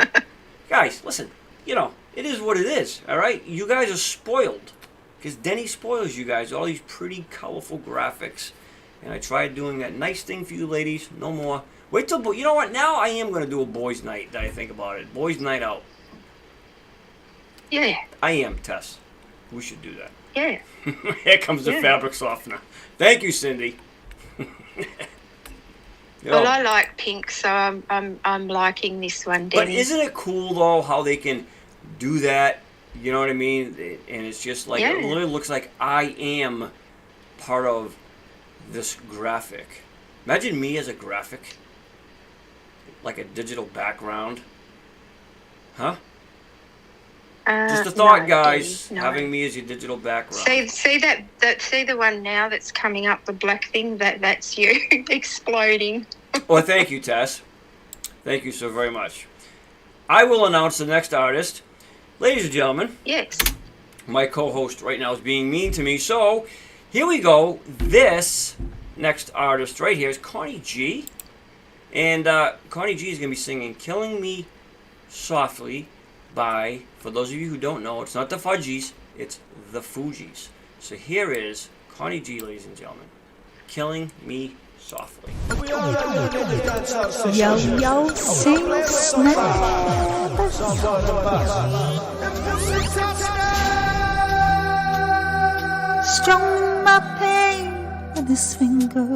Guys, listen, you know, it is what it is, all right? You guys are spoiled because Denny spoils you guys, all these pretty, colorful graphics. And I tried doing that nice thing for you ladies. No more. Wait till, you know what? Now I am going to do a boys' night that I think about it. Boys' night out. Yeah. I am, Tess. We should do that. Yeah. Here comes the Yeah. fabric softener. Thank you, Cindy. Well, I like pink, so I'm liking this one, But Denny. isn't it cool though how they can do that? You know what I mean? And it's just like it Yeah. literally looks like I am part of this graphic. Imagine me as a graphic, like a digital background, huh? Just a thought, no, guys. Denny, no. Having me as your digital background. See the one now that's coming up, the black thing. That's you exploding. Well, thank you, Tess. Thank you so very much. I will announce the next artist. Ladies and gentlemen, Yes. my co-host right now is being mean to me, so here we go. This next artist right here is Connie G. And Connie G is going to be singing Killing Me Softly by, for those of you who don't know, it's not the Fudgies, it's the Fugees. So here is Connie G, ladies and gentlemen. Killing Me Softly. Yo, yo, sing, snap. Strung my pain with his finger,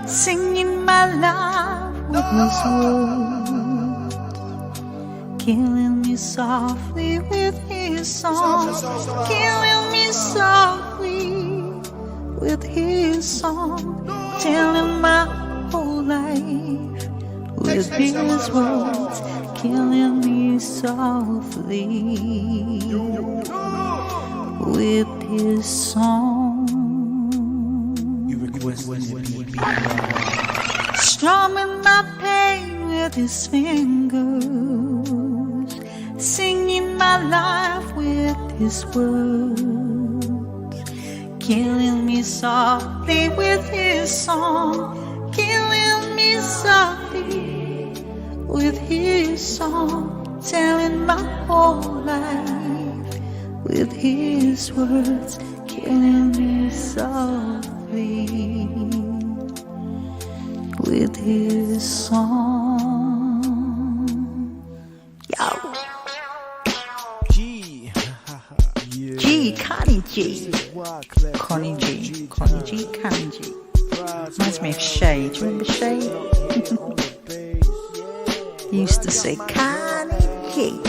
singing my life with his words, killing me softly with his song, killing me softly with his song, telling my whole life with his words, killing me softly with his song. Strumming my pain with his fingers, singing my life with his words, killing me softly with his song, killing me softly with his song, telling my whole life with his words killing me softly, with his song. Yo. G, Connie G. Connie G. Connie G, Connie G. Reminds me of Shay. Do you remember Shay? He used to say, Connie G.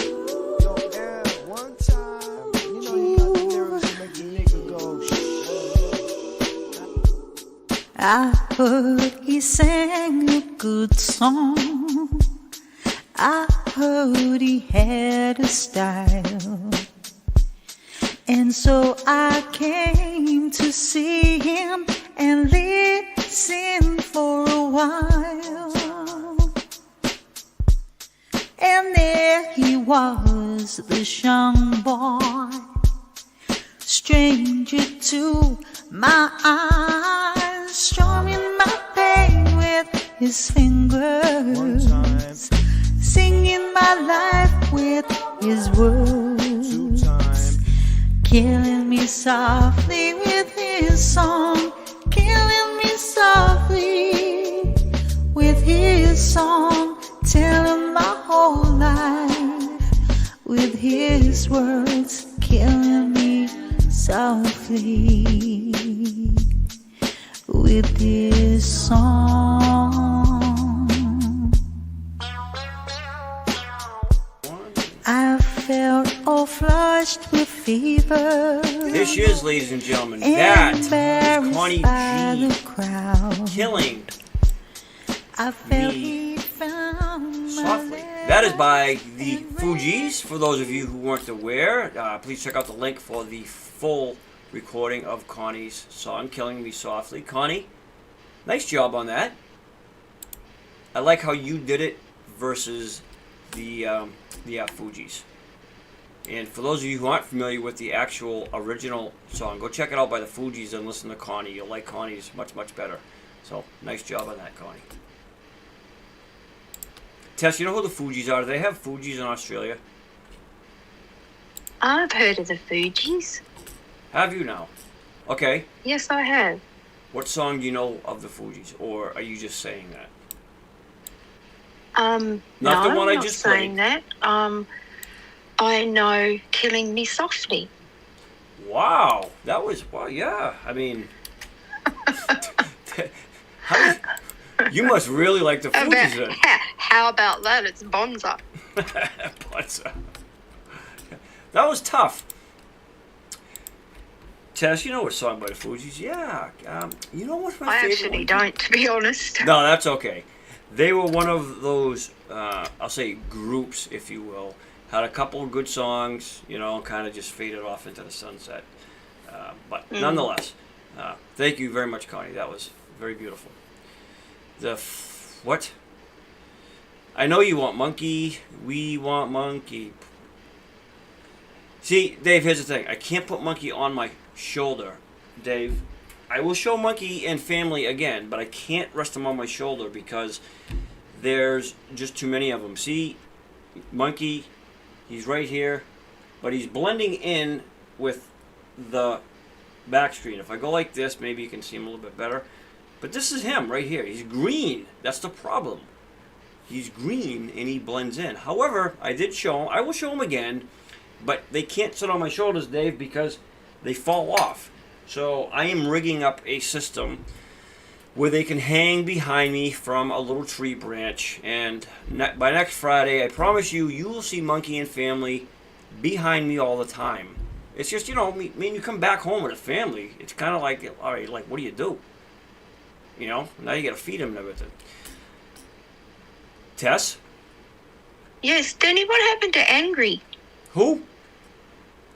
I heard he sang a good song. I heard he had a style. And so I came to see him and listen for a while. And there he was, this young boy, stranger to my eyes, strumming my pain with his fingers, singing my life with his words, killing me softly with his song, killing me softly with his song, telling my whole life with his words, killing me softly with his song. I felt all flushed with fever. There she is, ladies and gentlemen. That is Connie G. Killing I felt me softly. That is by the Fugees. For those of you who weren't aware, please check out the link for the full recording of Connie's song, Killing Me Softly. Connie, nice job on that. I like how you did it versus the Fugees. And for those of you who aren't familiar with the actual original song, go check it out by the Fugees and listen to Connie. You'll like Connie's much, much better. So, nice job on that, Connie. Tess, you know who the Fugees are? Do they have Fugees in Australia? I've heard of the Fugees. Have you now? Okay. Yes, I have. What song do you know of the Fugees? Or are you just saying that? No, the one I I'm not just saying played. that. I know Killing Me Softly. Wow. That was, well, yeah. I mean, you must really like the Fugees then. How about that? It's Bonza. Bonza. That was tough. Tess, you know what song by the Fugees? Yeah. You know what's my I favorite actually one? don't, to be honest. No, that's okay. They were one of those, I'll say, groups, if you will. Had a couple of good songs, you know, kind of just faded off into the sunset. But nonetheless, thank you very much, Connie. That was very beautiful. What? I know you want Monkey. We want Monkey. See, Dave, here's the thing. I can't put Monkey on my shoulder, Dave. I will show Monkey and Family again, but I can't rest him on my shoulder because there's just too many of them. See, Monkey, he's right here, but he's blending in with the back screen. If I go like this, maybe you can see him a little bit better. But this is him right here. He's green. That's the problem. He's green and he blends in. However, I did show him. I will show him again, but they can't sit on my shoulders, Dave, because they fall off. So I am rigging up a system where they can hang behind me from a little tree branch. And by next Friday, I promise you, you will see Monkey and Family behind me all the time. It's just, you know, when you come back home with a family, it's kind of like, all right, like, what do you do? You know, now you got to feed him and everything. Tess? Yes, Denny, what happened to Angry? Who?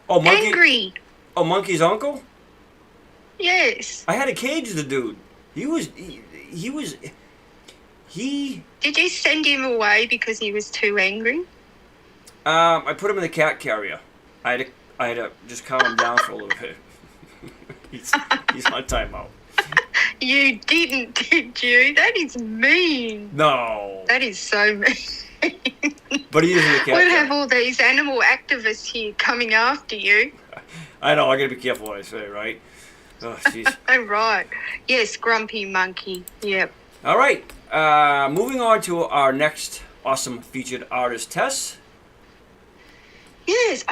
Oh, Monkey. Angry. Oh, Monkey's uncle? Yes. I had to cage the dude. He was. Did you send him away because he was too angry? I put him in the cat carrier. I had to just calm him down for a little bit. he's on timeout. You didn't, did you? That is mean. No. That is so mean. But he is in the cat We'll carrier. have all these animal activists here coming after you. I know, I gotta be careful what I say, right? Oh, jeez. Oh, right. Yes, grumpy monkey. Yep. All right, moving on to our next awesome featured artist, Tess. Yes,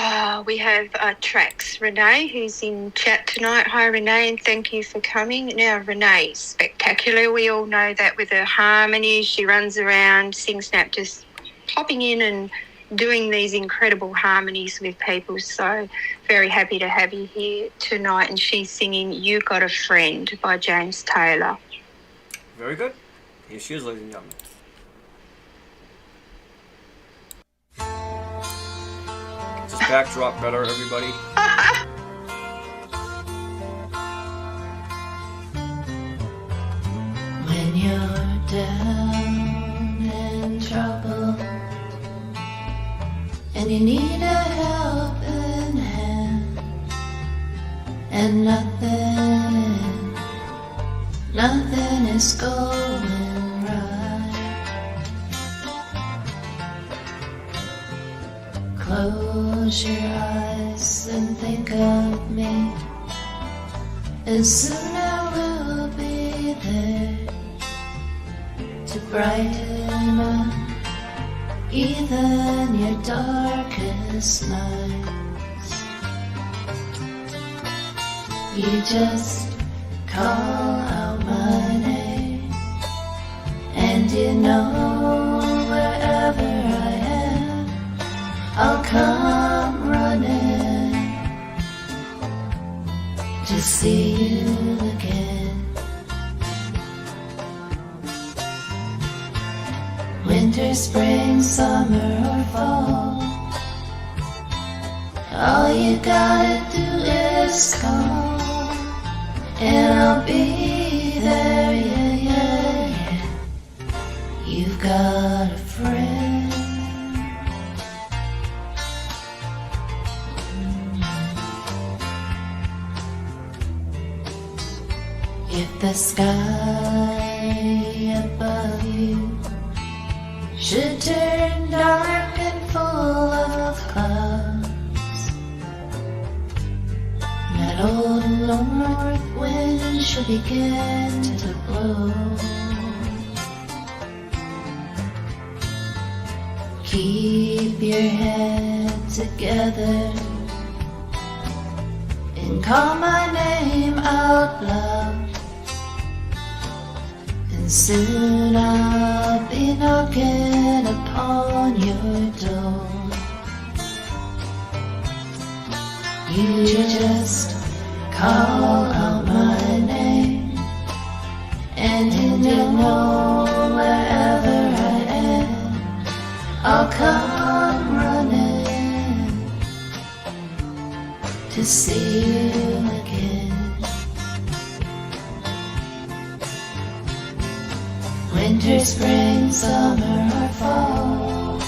we have Trax Renee, who's in chat tonight. Hi, Renee, and thank you for coming. Now, Renee's spectacular. We all know that with her harmonies. She runs around, sing-snap, just popping in and doing these incredible harmonies with people. So very happy to have you here tonight. And she's singing You Got a Friend by James Taylor. Very good. Here she is, ladies and gentlemen. Is this backdrop better, everybody? When you're down in trouble and you need a helping hand, and nothing is going right, close your eyes and think of me, and soon I will be there to brighten up even your darkest nights. You just call out my name, and you know wherever I am, I'll come running to see you again. Winter, spring, summer or fall, all you gotta do is call, and I'll be there, yeah, yeah, yeah. You've got a friend. If the sky above you should turn dark and full of clouds, that old north wind should begin to blow, keep your head together and call my name out loud, and soon I'll be knocking upon your door. You just call out my name, and you know wherever I am, I'll come running to see you again. Winter, spring, summer or fall,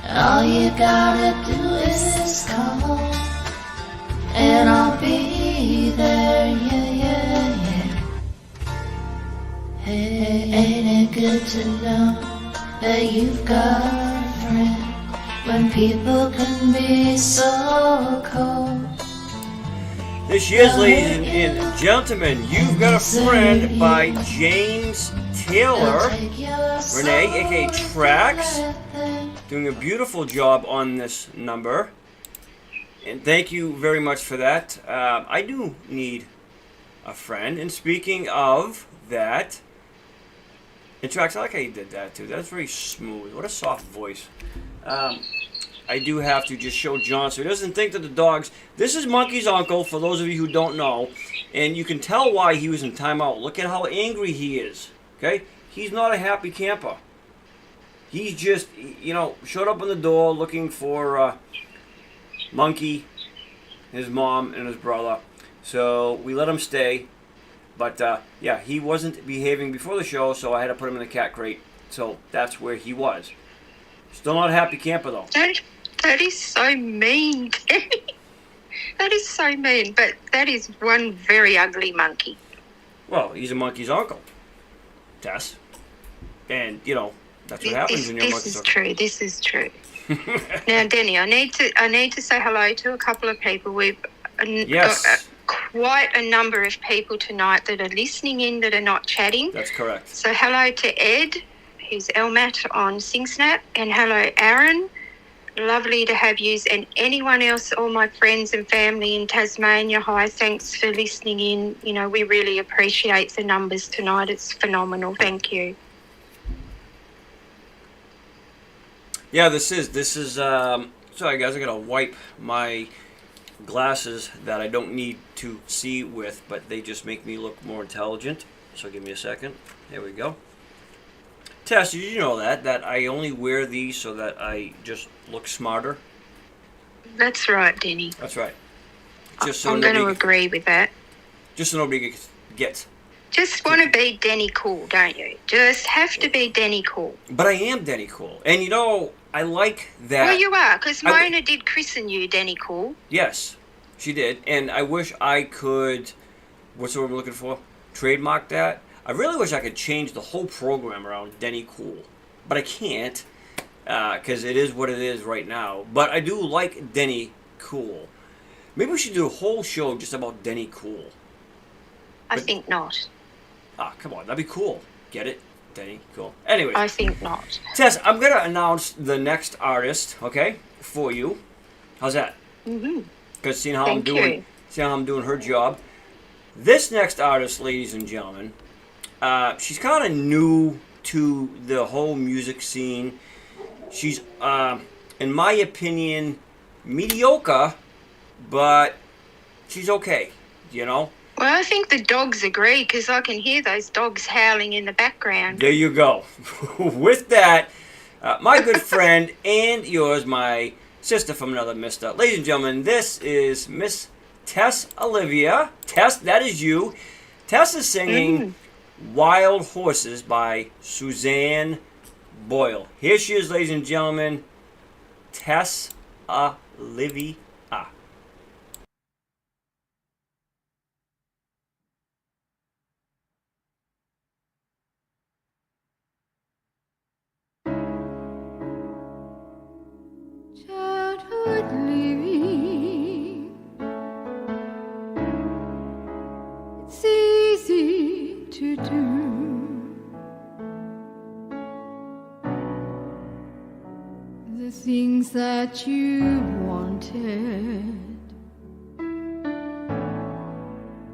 all you gotta do is call, and I'll be there, yeah, yeah, yeah. Hey, ain't it good to know that you've got a friend when people can be so cold? There she is, ladies and gentlemen. You've Got a Friend by James Taylor. Renee, aka Trax, doing a beautiful job on this number. And thank you very much for that. I do need a friend. And speaking of that, and Trax, I like how you did that too. That's very smooth. What a soft voice. I do have to just show John so he doesn't think that the dogs... This is Monkey's uncle, for those of you who don't know. And you can tell why he was in timeout. Look at how angry he is. Okay? He's not a happy camper. He's just, you know, showed up on the door looking for Monkey, his mom, and his brother. So we let him stay. But, yeah, he wasn't behaving before the show, so I had to put him in the cat crate. So that's where he was. Still not a happy camper, though. That is so mean, Kenny. That is so mean, but that is one very ugly monkey. Well, he's a monkey's uncle, Tess. And, you know, that's what happens when you're a monkey's uncle. This is true. Now, Denny, I need to say hello to a couple of people. We've Yes. got quite a number of people tonight that are listening in that are not chatting. That's correct. So hello to Ed, who's Elmat on SingSnap, and hello, Aaron. Lovely to have you, and anyone else, all my friends and family in Tasmania. Hi, thanks for listening in. You know, we really appreciate the numbers tonight. It's phenomenal. Thank you. Yeah, this is sorry guys, I gotta wipe my glasses that I don't need to see with, but they just make me look more intelligent. So give me a second. There we go. Tess, did you know that I only wear these so that I just look smarter? That's right, Denny. That's right. Just so I'm going to nobody agree with that. just so nobody gets. Just want to be Denny cool, don't you? Just have to be Denny cool. But I am Denny cool, and you know I like that. Well, you are, because I- Mona did christen you Denny cool. Yes, she did, and I wish I could. What's the word I'm looking for? Trademark that. I really wish I could change the whole program around Denny Cool, but I can't because it is what it is right now. But I do like Denny Cool. Maybe we should do a whole show just about Denny Cool. I think not. Ah, come on, that'd be cool. Get it? Denny Cool. Anyways, I think not. Tess, I'm gonna announce the next artist, okay, for you. How's that? Because seeing how Thank you. seeing how I'm doing her job. This next artist, ladies and gentlemen, she's kind of new to the whole music scene. She's, in my opinion, mediocre, but she's okay, you know? Well, I think the dogs agree, because I can hear those dogs howling in the background. There you go. With that, my good friend and yours, my sister from another mister. Ladies and gentlemen, this is Miss TESS-OLIVIA. Tess, that is you. Tess is singing Wild Horses by Suzanne Boyle. Here she is, ladies and gentlemen, TESS-OLIVIA. Childhood living, it's easy to do. The things that you wanted,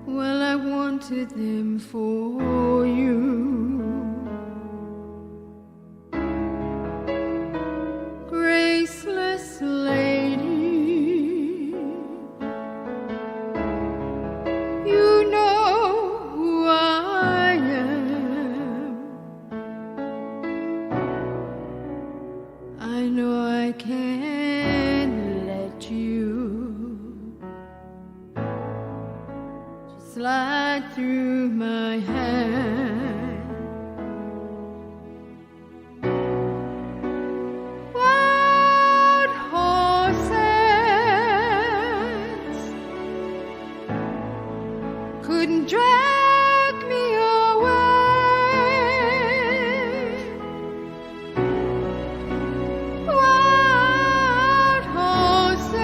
well, I wanted them for you. Graceless lady, you know who I am. I know I can't let you just slide through my hand. Wild horses couldn't drag me away. Wild horses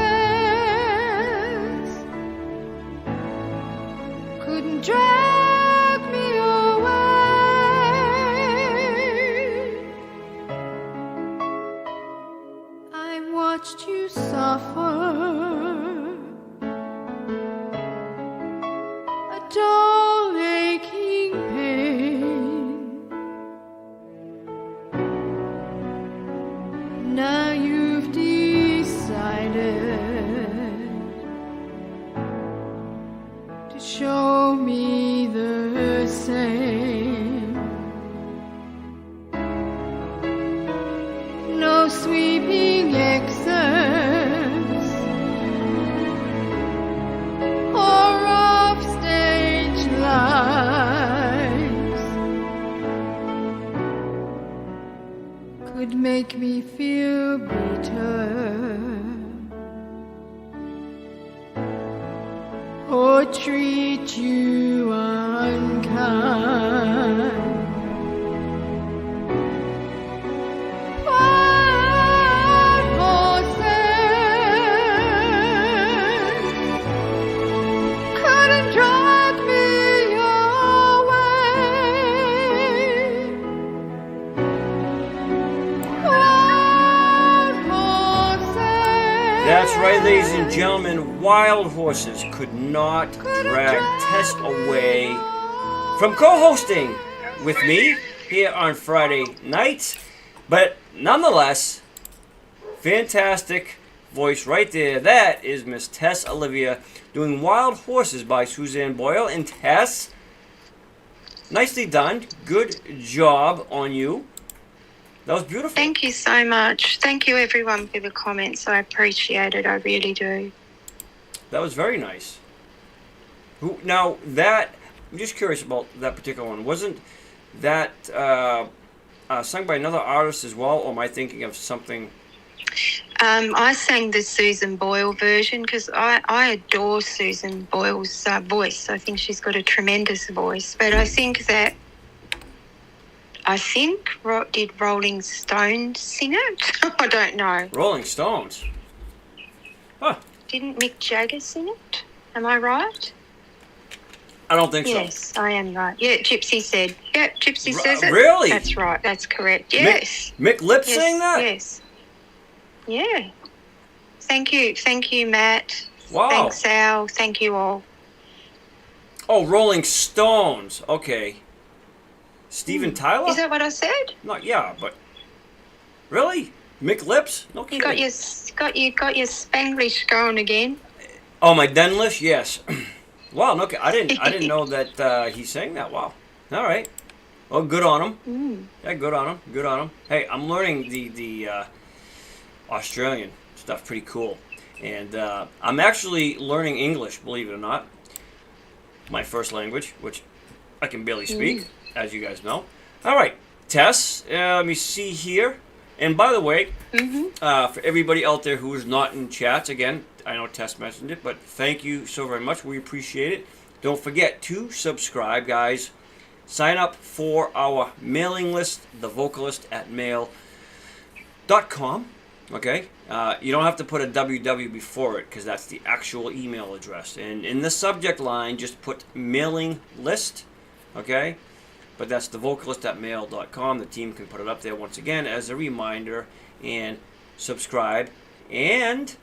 couldn't drag me away. I watched you suffer a dull aching pain. Now you've decided to show me the same. No sweeping excerpts or offstage lies could make me feel bitter or treat you unkind. Wild right, ladies and gentlemen, wild horses could not drag Tess away from co-hosting with me here on Friday nights. But nonetheless, fantastic voice right there. That is Miss TESS-OLIVIA doing Wild Horses by Suzanne Boyle. And Tess, nicely done. Good job on you. That was beautiful. Thank you so much. Thank you, everyone, for the comments. I appreciate it. I really do. That was very nice. Now, that, I'm just curious about that particular one. Wasn't that sung by another artist as well, or am I thinking of something? I sang the Susan Boyle version because I adore Susan Boyle's voice. I think she's got a tremendous voice. But I think did Rolling Stones sing it? I don't know. Rolling Stones. Huh. Didn't Mick Jagger sing it? Am I right? I don't think Yes, I am right. Yeah, Gypsy said. Yeah, Gypsy says it. Really? That's right. That's correct. Yes. Mick Lip sang that? Yes. Yeah. Thank you, Matt. Wow. Thanks, Al. Thank you all. Oh, Rolling Stones. Okay. Steven Tyler? Is that what I said? Not yeah, but really? Mick Lips? No kidding. You got your Spanglish going again. Oh, my Denlish? Yes. Wow, no, I didn't know that he sang that. Wow. All right. Well, good on him. Yeah, good on him. Good on him. Hey, I'm learning the Australian stuff. Pretty cool. And I'm actually learning English, believe it or not. My first language, which I can barely speak, as you guys know. All right, Tess, let me see here. And by the way, for everybody out there who is not in chats, again, I know Tess mentioned it, but thank you so very much. We appreciate it. Don't forget to subscribe, guys. Sign up for our mailing list, thevocalist@mail.com. Okay? You don't have to put a www before it because that's the actual email address. And in the subject line, just put mailing list. Okay? But that's thevocalist@mail.com. The team can put it up there once again as a reminder and subscribe. And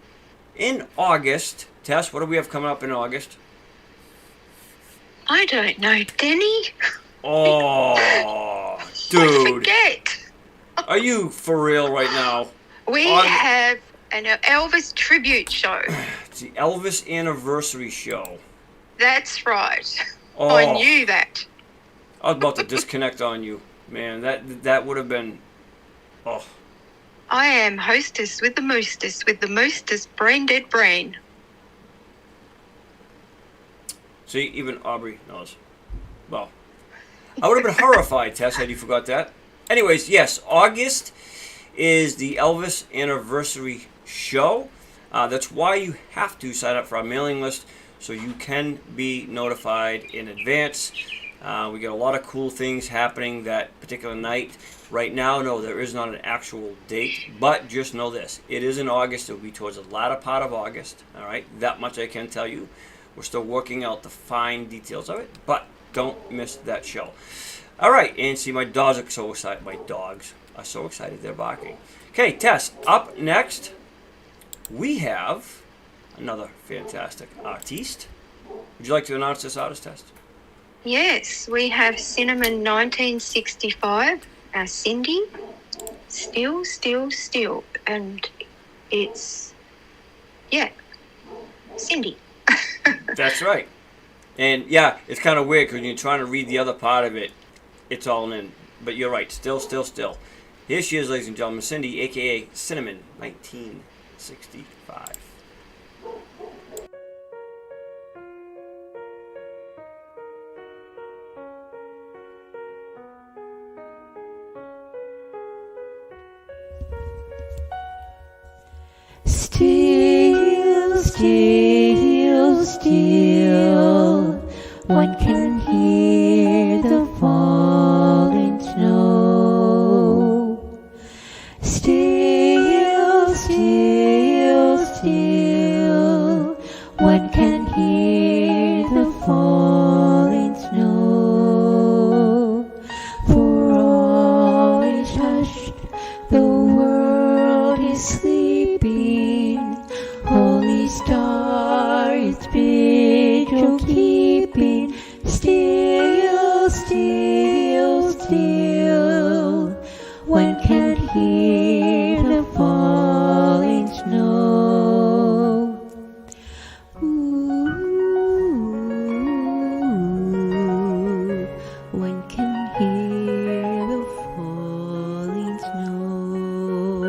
in August, Tess, what do we have coming up in August? I don't know, Denny. Oh, I dude. forget. Are you for real right now? We have an Elvis tribute show. It's the Elvis anniversary show. That's right. Oh. I knew that. I was about to disconnect on you, man. That would have been. Oh. I am hostess with the moostess brain dead brain. See, even Aubrey knows. Well, I would have been horrified, Tess, had you forgot that. Anyways, yes, August is the Elvis anniversary show. That's why you have to sign up for our mailing list so you can be notified in advance. We get a lot of cool things happening that particular night. Right now, no, there is not an actual date, but just know this. It is in August. It will be towards the latter part of August. All right, that much I can tell you. We're still working out the fine details of it, but don't miss that show. All right, and see, my dogs are so excited. My dogs are so excited. They're barking. Okay, Tess, up next, we have another fantastic artiste. Would you like to announce this artist, Tess? Yes, we have Cinnamon 1965, our Cindy, Still, and it's, Cindy. That's right. And yeah, it's kind of weird because when you're trying to read the other part of it, it's all in. But you're right, still. Here she is, ladies and gentlemen, Cindy, a.k.a. Cinnamon, 1965. Still, one can hear the falling snow. Still, one can hear the falling snow. For all is hushed, the world is sleeping. All star is vigil keeping, still, still, still. One can hear the falling snow. Ooh, one can hear the falling snow.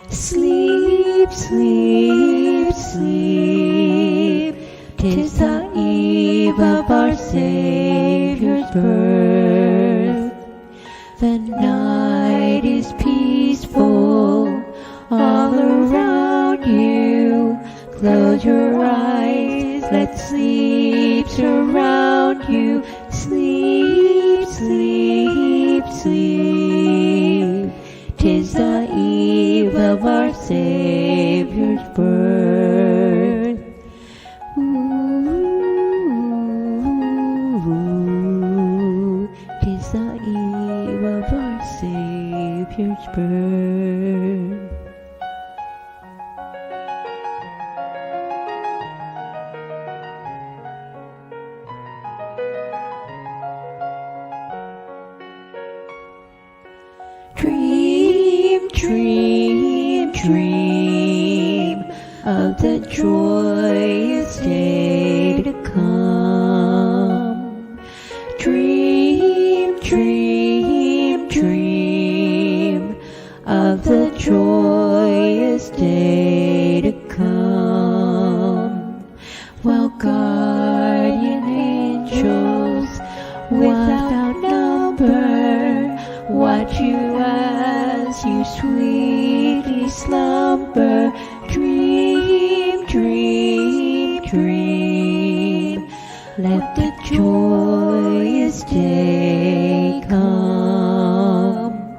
Sleep, sleep, sleep, 'tis the eve of our Savior's birth. The night is peaceful all around you. Close your eyes, let sleep surround you. Sleep, sleep, sleep, 'tis the eve of our Savior's birth. Ooh, 'tis the eve of our Savior's birth. Dream, dream, dream of the joyous day to come. Dream, dream, dream of the joyous day to come. While guardian angels without number watch you as you sweetly slumber. Dream, dream, dream, let the joyous day come.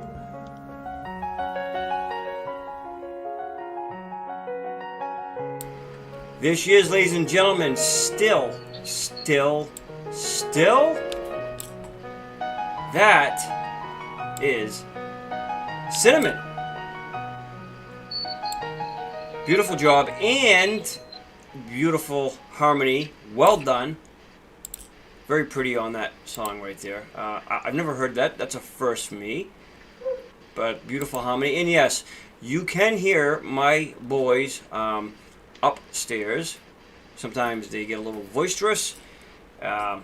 There she is, ladies and gentlemen. Still. That is Cinnamon. Beautiful job and beautiful harmony. Well done. Very pretty on that song right there. I've never heard that. That's a first for me. But beautiful harmony. And yes, you can hear my boys upstairs. Sometimes they get a little boisterous. That's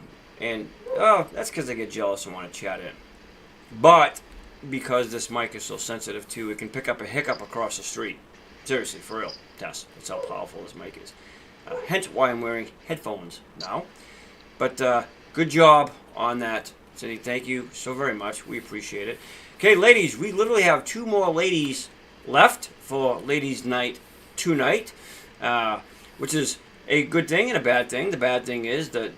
because they get jealous and want to chat in. But because this mic is so sensitive too, it can pick up a hiccup across the street. Seriously, for real, Tess. That's how powerful this mic is. Hence why I'm wearing headphones now. But good job on that, Cindy. Thank you so very much. We appreciate it. Okay, ladies, we literally have 2 more ladies left for Ladies' Night tonight, which is a good thing and a bad thing. The bad thing is that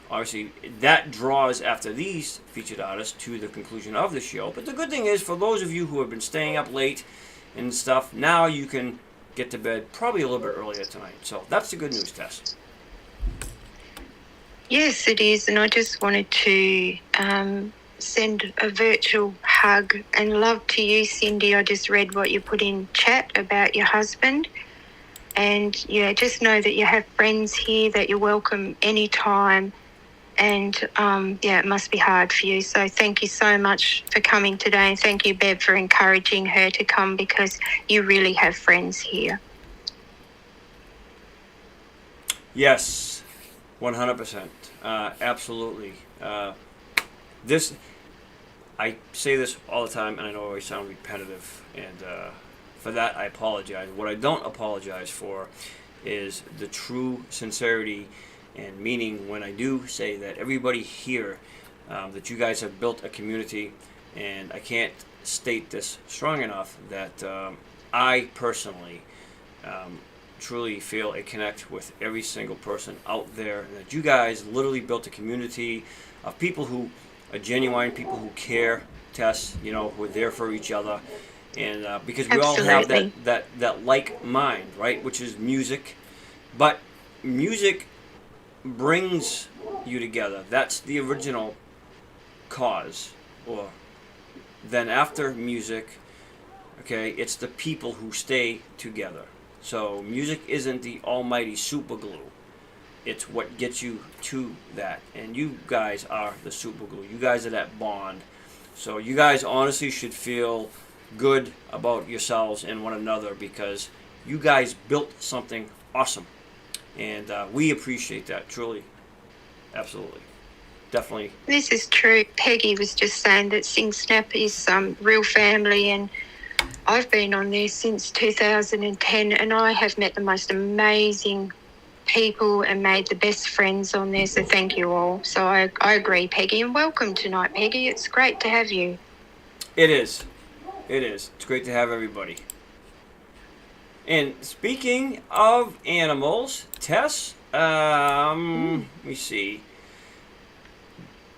obviously that draws after these featured artists to the conclusion of the show. But the good thing is, for those of you who have been staying up late and stuff, now you can get to bed probably a little bit earlier tonight. So that's the good news, Tess. Yes, it is. And I just wanted to send a virtual hug and love to you, Cindy. I just read what you put in chat about your husband. And, yeah, just know that you have friends here, that you're welcome anytime. And, it must be hard for you. So thank you so much for coming today. And thank you, Bev, for encouraging her to come, because you really have friends here. Yes, 100%. Absolutely. I say this all the time, and I know I always sound repetitive, and for that I apologize. What I don't apologize for is the true sincerity and meaning when I do say that everybody here, that you guys have built a community, and I can't state this strong enough that I personally truly feel a connect with every single person out there, and that you guys literally built a community of people who are genuine, people who care, Tess, who are there for each other, and because we all have that like mind, right, which is music. But music brings you together. That's the original cause. Or then after music, okay, it's the people who stay together. So music isn't the almighty super glue. It's what gets you to that. And you guys are the super glue. You guys are that bond. So you guys honestly should feel good about yourselves and one another, because you guys built something awesome. And we appreciate that, truly. Absolutely. Definitely. This is true. Peggy was just saying that Sing Snap is real family, and I've been on there since 2010, and I have met the most amazing people and made the best friends on there, so thank you all. So I agree, Peggy, and welcome tonight, Peggy. It's great to have you. It is. It is. It's great to have everybody. And speaking of animals, Tess, let me see.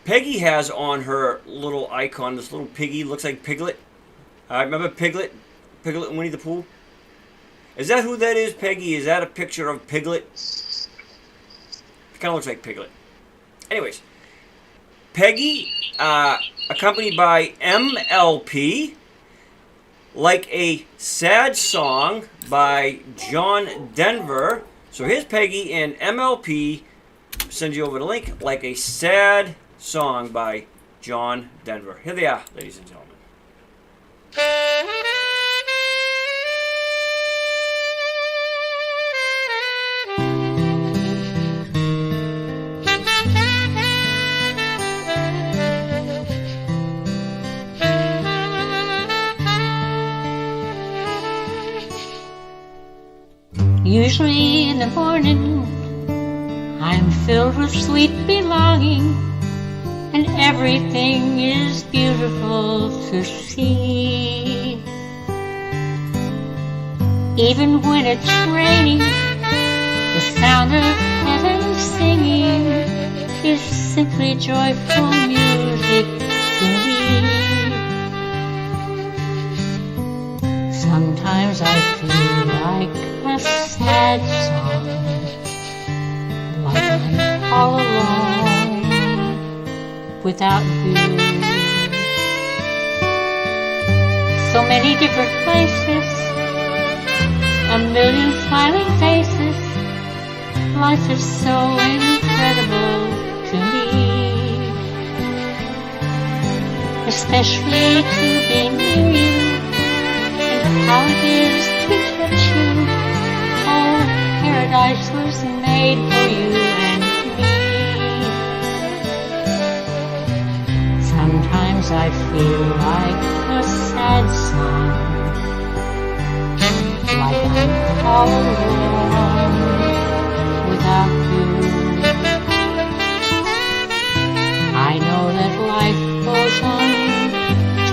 Peggy has on her little icon, this little piggy, looks like Piglet. Remember Piglet? Piglet and Winnie the Pooh? Is that who that is, Peggy? Is that a picture of Piglet? It kind of looks like Piglet. Anyways, Peggy, accompanied by MLP, Like a Sad Song by John Denver. So here's Peggy, and MLP sends you over the link, Like a Sad Song by John Denver. Here they are, ladies and gentlemen. Usually in the morning, I'm filled with sweet belonging, and everything is beautiful to see. Even when it's raining, the sound of heaven singing is simply joyful music to me. Sometimes I feel like a sad song, like I'm all alone without you. So many different places, a million smiling faces. Life is so incredible to me, especially to be near you, and how it is to touch you. Oh, paradise was made for you and me. Sometimes I feel like a sad song, like I'm all alone without you. I know that life goes on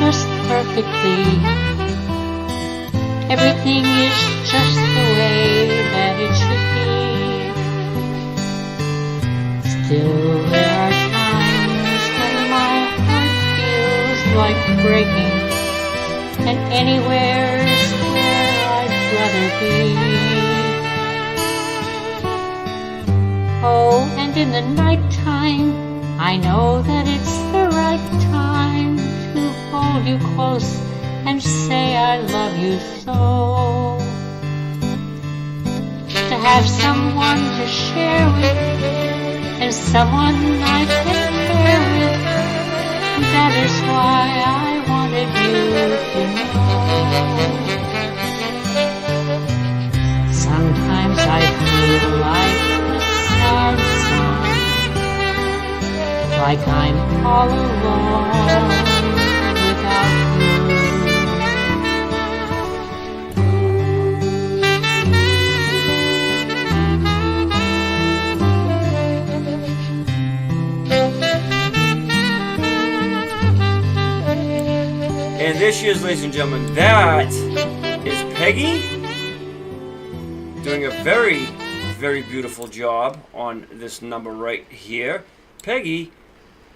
just perfectly. Everything is just the way that it should be. Still, there are times when my heart feels like breaking, and anywhere's where I'd rather be. Oh, and in the nighttime, I know that it's the right time to hold you close and say I love you so. To have someone to share with, and someone I can care with. That is why I wanted you to know. Sometimes I feel like a sad song, like I'm all alone without you. And there she is, ladies and gentlemen. That is Peggy doing a very, very beautiful job on this number right here. Peggy,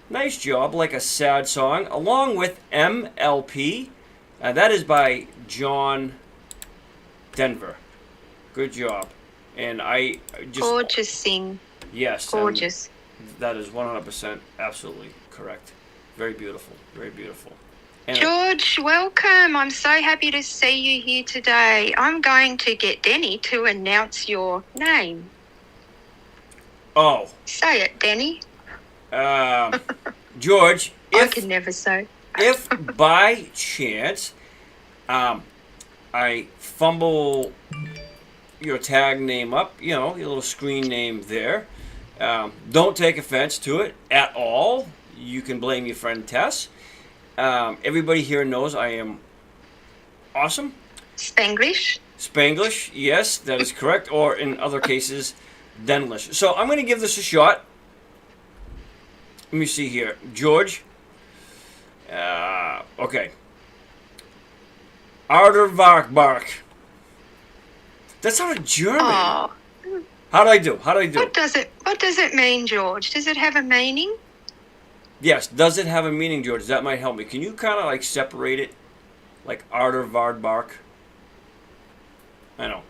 nice job, Like a Sad Song, along with MLP. That is by John Denver. Good job. And I just... Gorgeous sing. Yes. Gorgeous. That is 100% absolutely correct. Very beautiful. Very beautiful. And George, welcome. I'm so happy to see you here today. I'm going to get Denny to announce your name. oh, Say it, Denny. George, I can never say. if by chance I fumble your tag name up, you know, your little screen name there, don't take offense to it at all. You can blame your friend Tess. Everybody here knows I am awesome. Spanglish. Spanglish, yes, that is correct. Or in other cases, Denlish. So I'm going to give this a shot. Let me see here. George. Okay. Ardervarkbark. That sounded German. Oh, How do I do? How do I do? what does it mean, George? Does it have a meaning? Yes, does it have a meaning, George? That might help me. Can you kind of like separate it? Like Ardervardbark? I know.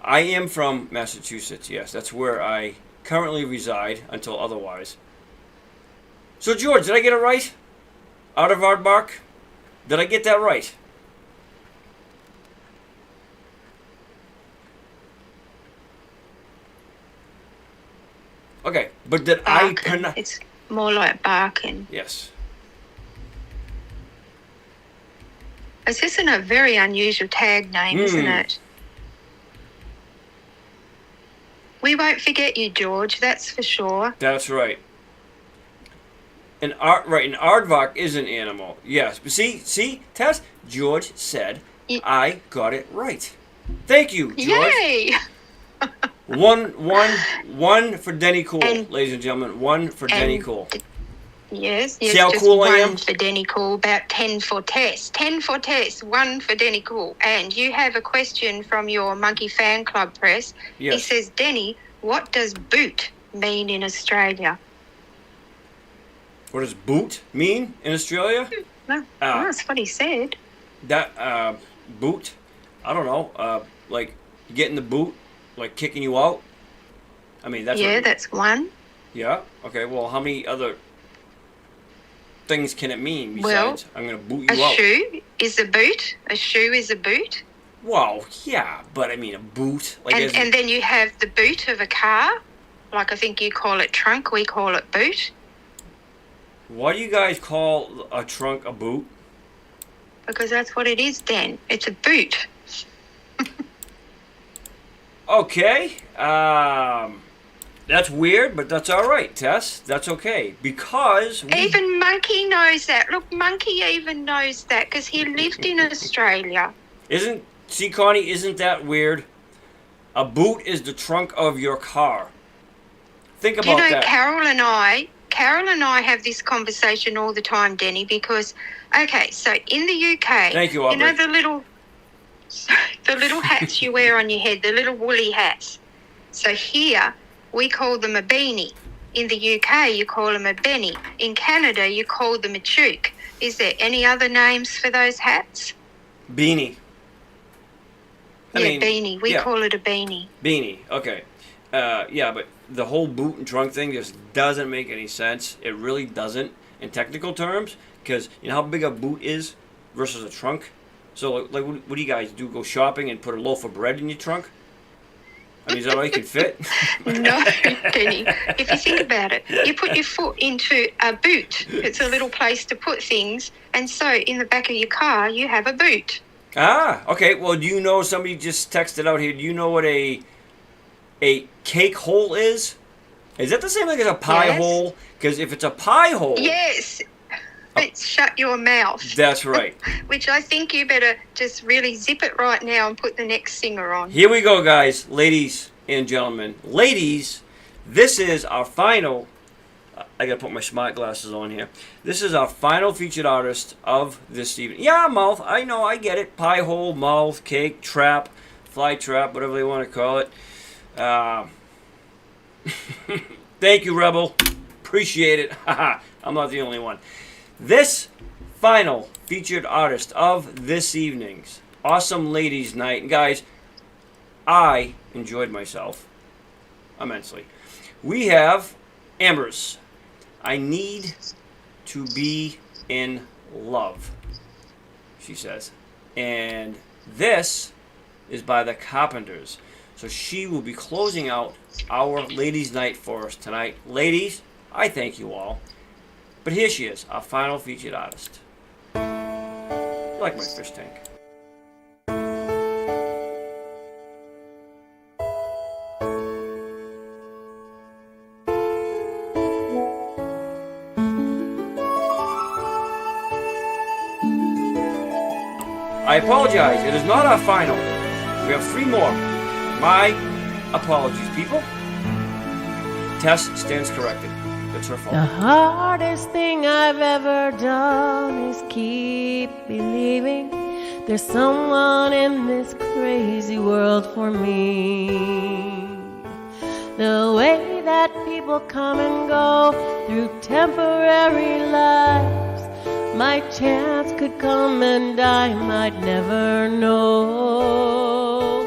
I am from Massachusetts, yes. That's where I currently reside until otherwise. So, George, did I get it right? Ardervardbark? Did I get that right? Okay, but did I Barking. pronounce... It's more like barking. Yes. It's just a very unusual tag name, isn't it? We won't forget you, George, that's for sure. That's right. An aardvark is an animal. Yes. But see, Tess? George said I got it right. Thank you, George. Yay! One for Denny Cool, And- ladies and gentlemen. One for Denny Cool. Yes, See how just cool I am? one for Denny Cool, about 10 for Tess. 10 for Tess, 1 for Denny Cool. And you have a question from your Monkey Fan Club press. Yes. He says, Denny, what does boot mean in Australia? What does boot mean in Australia? No, that's what he said. That boot? I don't know. Like getting the boot, like kicking you out. I mean, that's That's one. Yeah. Okay. Well, how many other things can it mean besides I'm going to boot A you out? shoe is a boot. A shoe is a boot. Well, yeah, but I mean a boot. Like And then you have the boot of a car. Like I think you call it trunk, we call it boot. why do you guys call a trunk a boot? Because that's what it is, Dan. It's a boot. Okay. That's weird, but that's all right, Tess. That's okay because Even Monkey knows that. Look, Monkey even knows that because he lived in Australia. Connie, isn't that weird? A boot is the trunk of your car. Think about that. Carol and I have this conversation all the time, Denny, because, okay, so in the UK, Thank you, you know Aubrey. the little hats you wear on your head, the little woolly hats. So here, we call them a beanie. In the UK, you call them a benny. In Canada, you call them a toque. Is there any other names for those hats? Beanie. Beanie. We yeah. call it a beanie. Beanie. Okay. Yeah, but the whole boot and trunk thing just doesn't make any sense. It really doesn't in technical terms, because you know how big a boot is versus a trunk. So, like, what do you guys do? Go shopping and put a loaf of bread in your trunk? I mean, is that all you can fit? No, Denny. If you think about it, you put your foot into a boot. It's a little place to put things. And so in the back of your car, you have a boot. Ah, okay. Well, do you know, somebody just texted out here, do you know what a cake hole is? Is that the same thing as a pie Yes. hole? Because if it's a pie hole... Yes. It's shut your mouth. That's right. Which I think you better just really zip it right now and put the next singer on. Here we go, guys. Ladies and gentlemen. Ladies, this is our final... I gotta put my smart glasses on here. This is our final featured artist of this evening. Yeah, mouth. I know, I get it. Pie hole, mouth, cake, trap, fly trap, whatever they want to call it. Thank you, Rebel. Appreciate it. I'm not the only one. This final featured artist of this evening's Awesome Ladies Night. And guys, I enjoyed myself immensely. We have Amber's I Need to be in love, she says. And this is by the Carpenters. So she will be closing out our ladies' night for us tonight. Ladies, I thank you all. But here she is, our final featured artist. You like my fish tank. I apologize, it is not our final. We have 3 more. My apologies, people. Tess stands corrected. It's her fault. The hardest thing I've ever done is keep believing there's someone in this crazy world for me. The way that people come and go through temporary lives, my chance could come and I might never know.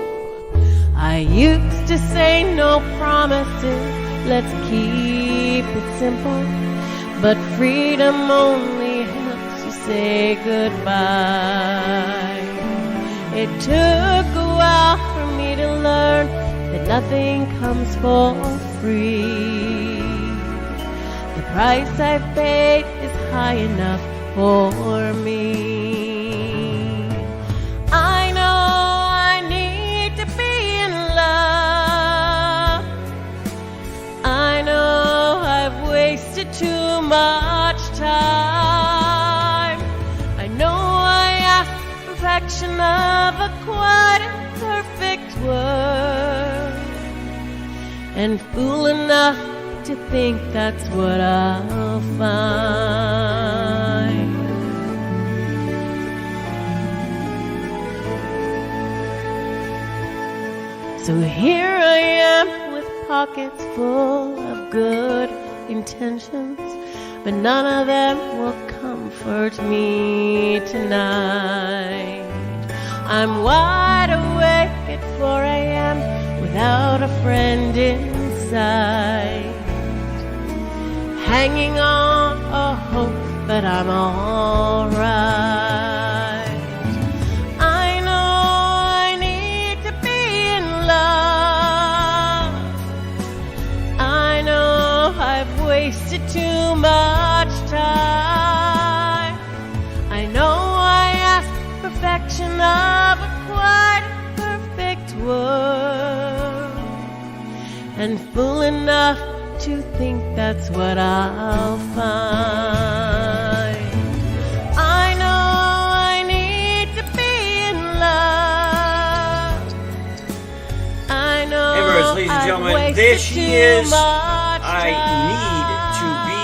I used to say no promises, let's keep it simple. But freedom only helps you say goodbye. It took a while for me to learn that nothing comes for free. The price I've paid is high enough for me. I know I need to be in love. I know I've wasted too much time. I know I asked perfection of a quite imperfect world, and fool enough to think that's what I'll find. So here I am with pockets full of good intentions, but none of them will comfort me tonight. I'm wide awake at 4 a.m. without a friend in sight, hanging on a hope that I'm alright. I know I need to be in love. I know I've wasted too much time. I know I asked perfection of a quite perfect world, and fool enough to think that's what I'll find. I know I need to be in love. I know Embers, ladies and I've gentlemen, wasted there she too is. much I need to be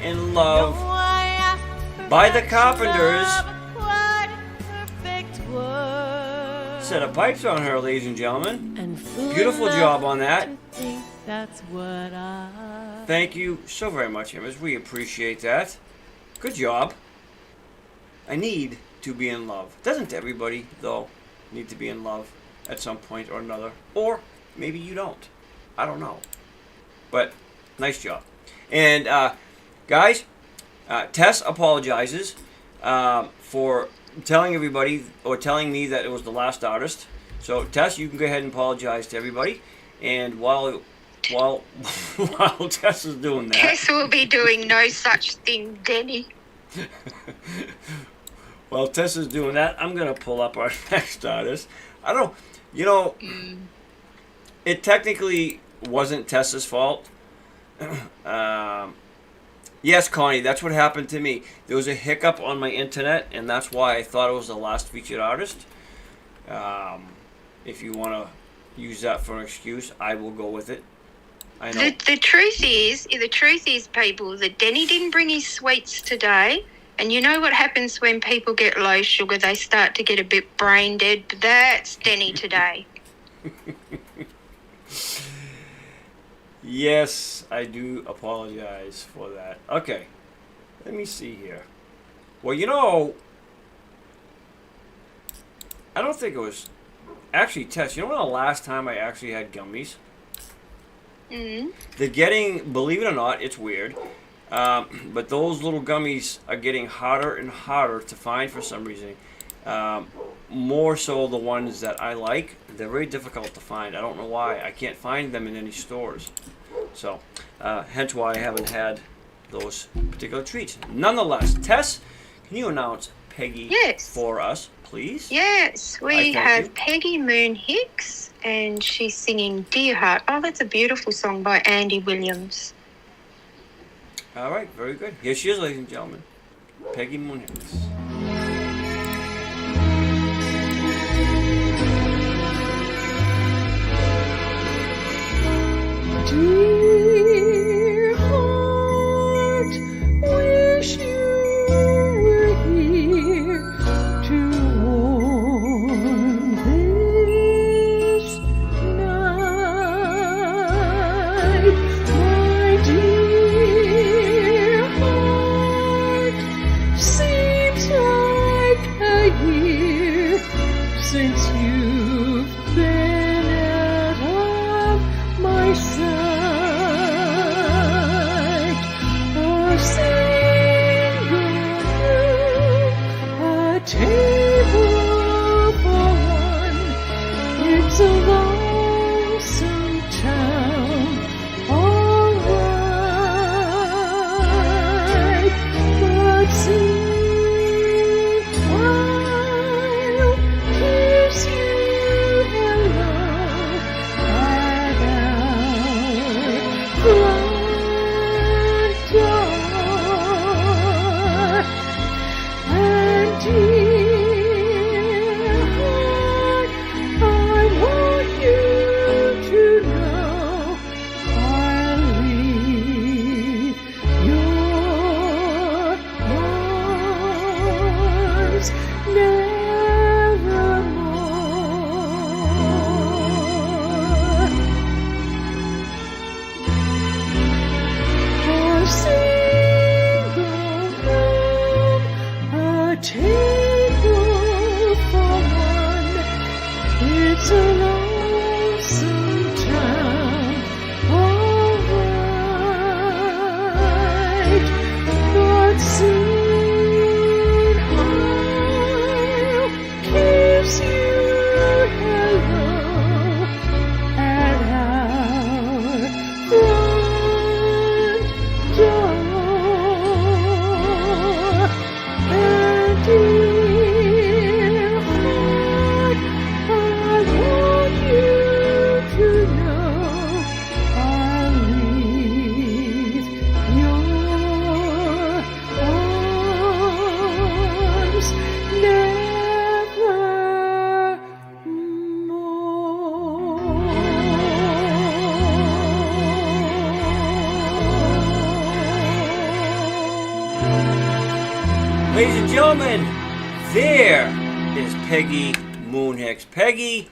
in love time. No, I asked by the perfection Carpenters. of a quite perfect world. Set of pipes on her, ladies and gentlemen. And fool Beautiful enough job on that. to think that's what I. Thank you so very much, Embers. We appreciate that. Good job. I need to be in love. Doesn't everybody, though, need to be in love at some point or another? Or maybe you don't. I don't know. But nice job. And guys, Tess apologizes for telling everybody, or telling me, that it was the last artist. So Tess, you can go ahead and apologize to everybody. And while Tess is doing that, Tess will be doing no such thing, Denny. while Tess is doing that, I'm gonna pull up our next artist. I don't know, you know, it technically wasn't Tess's fault. Yes, Connie, that's what happened to me. There was a hiccup on my internet, and that's why I thought it was the last featured artist. If you want to use that for an excuse, I will go with it. I know. The truth is, people, that Denny didn't bring his sweets today. And you know what happens when people get low sugar? They start to get a bit brain dead. But that's Denny today. Yes, I do apologize for that. Okay, let me see here. Well, you know, I don't think it was actually Tess. You know when the last time I actually had gummies? Mm. They're getting, believe it or not, it's weird. But those little gummies are getting harder and harder to find for some reason. More so the ones that I like. They're very difficult to find. I don't know why. I can't find them in any stores. So, hence why I haven't had those particular treats. Nonetheless, Tess, can you announce Peggy for us, please? Yes, we have Peggy Moon Hicks, and she's singing Dear Heart. Oh, that's a beautiful song by Andy Williams. All right, very good. Here she is, ladies and gentlemen. Peggy Moon Hicks. Dear heart, wish you were here to warm this night. My dear heart, seems like a year since you've been out of my sight. A single room, a table for one. It's a lonesome town, alright. But I'll kiss you hello at our front door. And dear heart, I want you to know I'll leave your arms nevermore. A single room, a table for one. It's a lonesome town, alright. But soon I'll kiss you hello at our front door. And dear heart, I want you to know I'll leave your arms nevermore. Ladies and gentlemen, there is Peggy Moon Hicks. Peggy,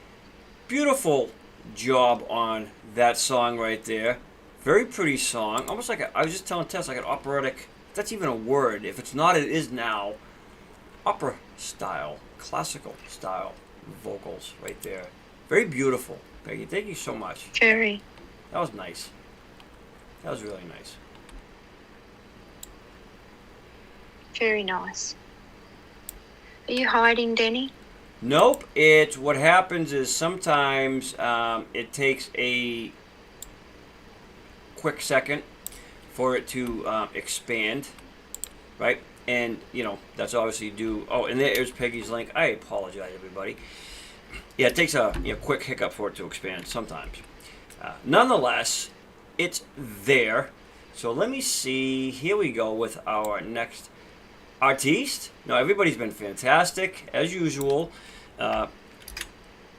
beautiful job on that song right there. Very pretty song. Almost like I was just telling Tess, like an operatic. If that's even a word. If it's not, it is now. Opera style, classical style vocals right there. Very beautiful, Peggy. Thank you so much. Very. That was nice. That was really nice. Very nice. Are you hiding, Denny? Nope. It's what happens is sometimes it takes a quick second for it to expand, right? And you know that's obviously due. Oh, and there's Peggy's link. I apologize, everybody. Yeah, it takes a quick hiccup for it to expand sometimes. Nonetheless, it's there. So let me see. Here we go with our next artiste. No, everybody's been fantastic as usual.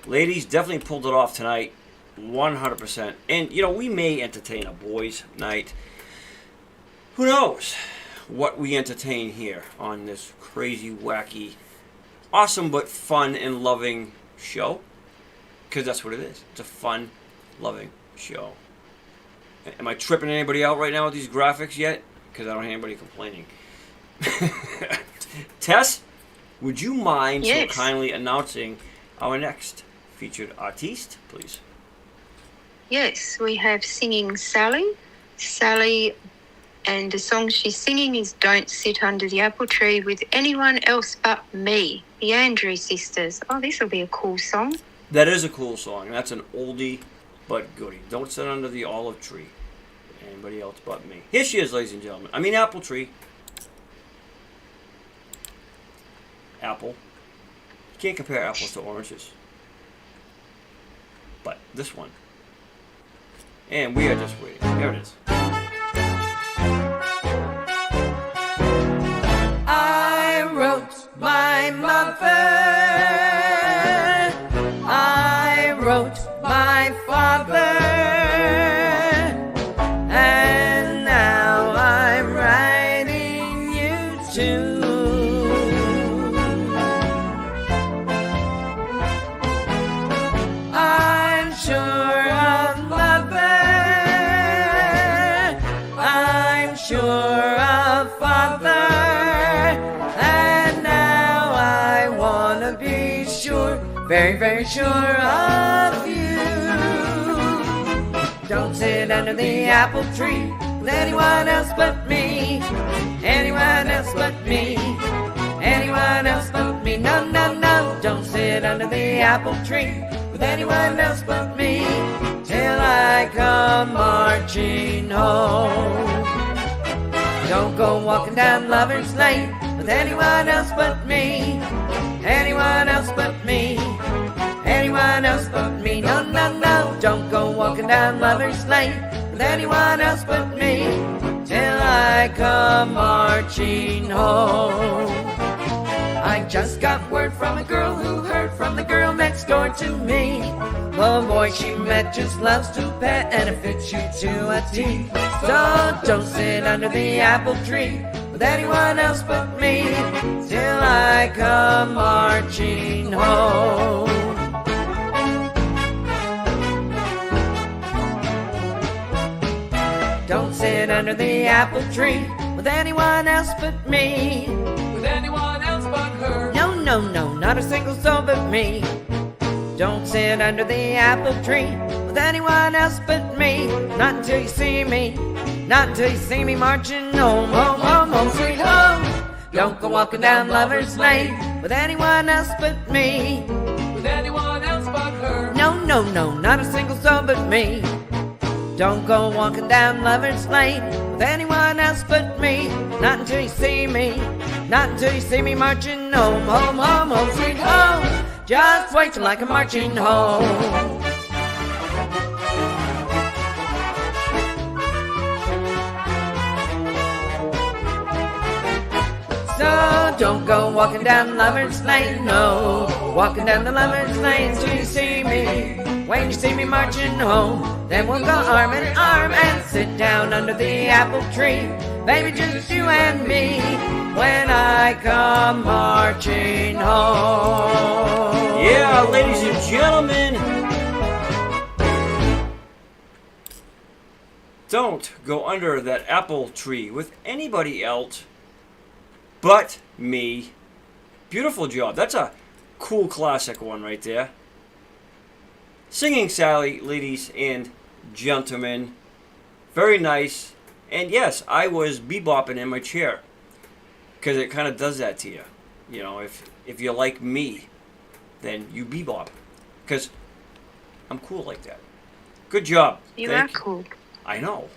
Ladies definitely pulled it off tonight, 100%. And you know we may entertain a boys' night. Who knows what we entertain here on this crazy, wacky, awesome but fun and loving show? Because that's what it is. It's a fun, loving show. Am I tripping anybody out right now with these graphics yet? Because I don't hear anybody complaining. Tess, would you mind so kindly announcing our next featured artiste, please? Yes, we have singing Sally. Sally And the song she's singing is Don't Sit Under the Apple Tree with Anyone Else But Me, the Andrews Sisters. Oh, this will be a cool song. That is a cool song. That's an oldie but goodie. Don't sit under the olive tree. Anybody else but me. Here she is, ladies and gentlemen. I mean, apple tree. Apple. You can't compare apples to oranges. But this one. And we are just waiting. There it is. I wrote my mother. I wrote my father. And now I'm writing you too. I'm sure of mother. I'm sure of father. And now I wanna be sure, very, very sure of you. Don't sit under the apple tree with anyone else but me. Anyone else but me. Anyone else but me. No, no, no. Don't sit under the apple tree with anyone else but me till I come marching home. Don't go walking down Lover's Lane with anyone else but me. Anyone else but me. Anyone else but me. No, no, no. Don't go walking down Lover's Lane with anyone else but me till I come marching home. I just got word from a girl who heard from the girl next door to me. The boy she met just loves to pet and it fits you to a T. So don't sit under the apple tree with anyone else but me till I come marching home. Don't sit under the apple tree with anyone else but me. With anyone else but her. No, no, no, not a single soul but me. Don't sit under the apple tree with anyone else but me. Not until you see me. Not until you see me marching home, home, home, home, sweet home. Don't go walking down Lover's Lane with anyone else but me. With anyone else but her. No, no, no, not a single soul but me. Don't go walking down Lover's Lane with anyone else but me. Not until you see me. Not until you see me marching home, home, home, home, sweet home. Just wait till I come marching home. So don't go walking down Lover's Lane, no. Walking down the Lover's Lane till you see me. When you see me marching home, then we'll go arm in arm and sit down under the apple tree. Baby, just you and me when I come marching home. Yeah, ladies and gentlemen. Don't go under that apple tree with anybody else but me. Beautiful job. That's a cool classic one right there. Singing Sally, ladies and gentlemen. Very nice. And yes, I was bebopping in my chair. Because it kind of does that to you. You know, if you're like me, then you bebop. Because I'm cool like that. Good job. You are cool. I know.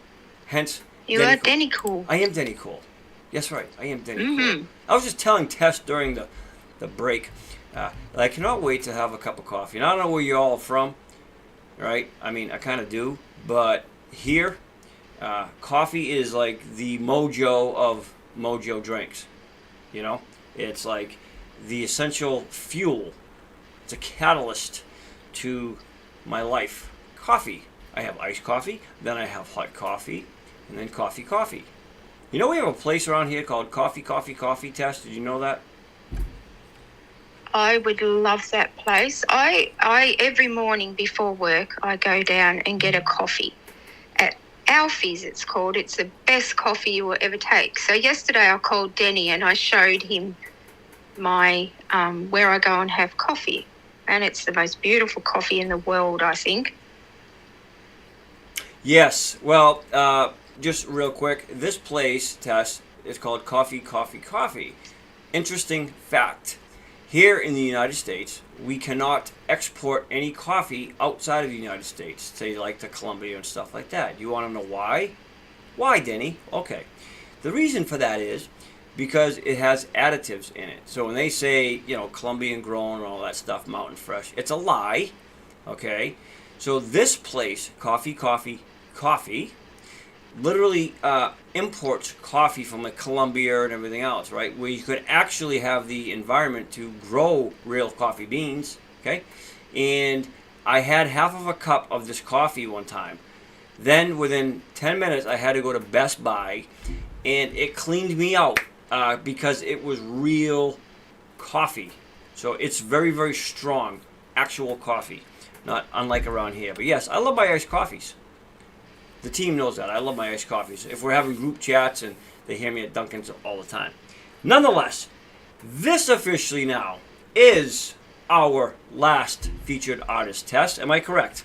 Hence, You are Denny cool. I am Denny cool. Yes, right. I am Denny cool. I was just telling Tess during the break, I cannot wait to have a cup of coffee. And I don't know where you all are from, right? I mean, I kind of do. But here, coffee is like the mojo of mojo drinks. You know? It's like the essential fuel. It's a catalyst to my life. Coffee. I have iced coffee, then I have hot coffee, and then coffee. You know we have a place around here called Coffee, Tess? Did you know that? I would love that place. I every morning before work, I go down and get a coffee. At Alfie's, it's called. It's the best coffee you will ever take. So yesterday I called Denny and I showed him my where I go and have coffee. And it's the most beautiful coffee in the world, I think. Yes. Well, just real quick, this place, Tess, is called Coffee, Coffee, Coffee. Interesting fact. Here in the United States, we cannot export any coffee outside of the United States, say like to Colombia and stuff like that. You want to know why? Why, Denny? Okay. The reason for that is because it has additives in it. So when they say, you know, Colombian grown and all that stuff, mountain fresh, it's a lie. Okay. So this place, Coffee, Coffee, Coffee, literally imports coffee from like Colombia and everything else, right? Where you could actually have the environment to grow real coffee beans, okay? And I had half of a cup of this coffee one time. Then within 10 minutes, I had to go to Best Buy, and it cleaned me out because it was real coffee. So it's very, very strong, actual coffee, not unlike around here. But yes, I love my iced coffees. The team knows that. I love my iced coffees. If we're having group chats and they hear me at Dunkin's all the time. Nonetheless, this officially now is our last featured artist, Tess. Am I correct?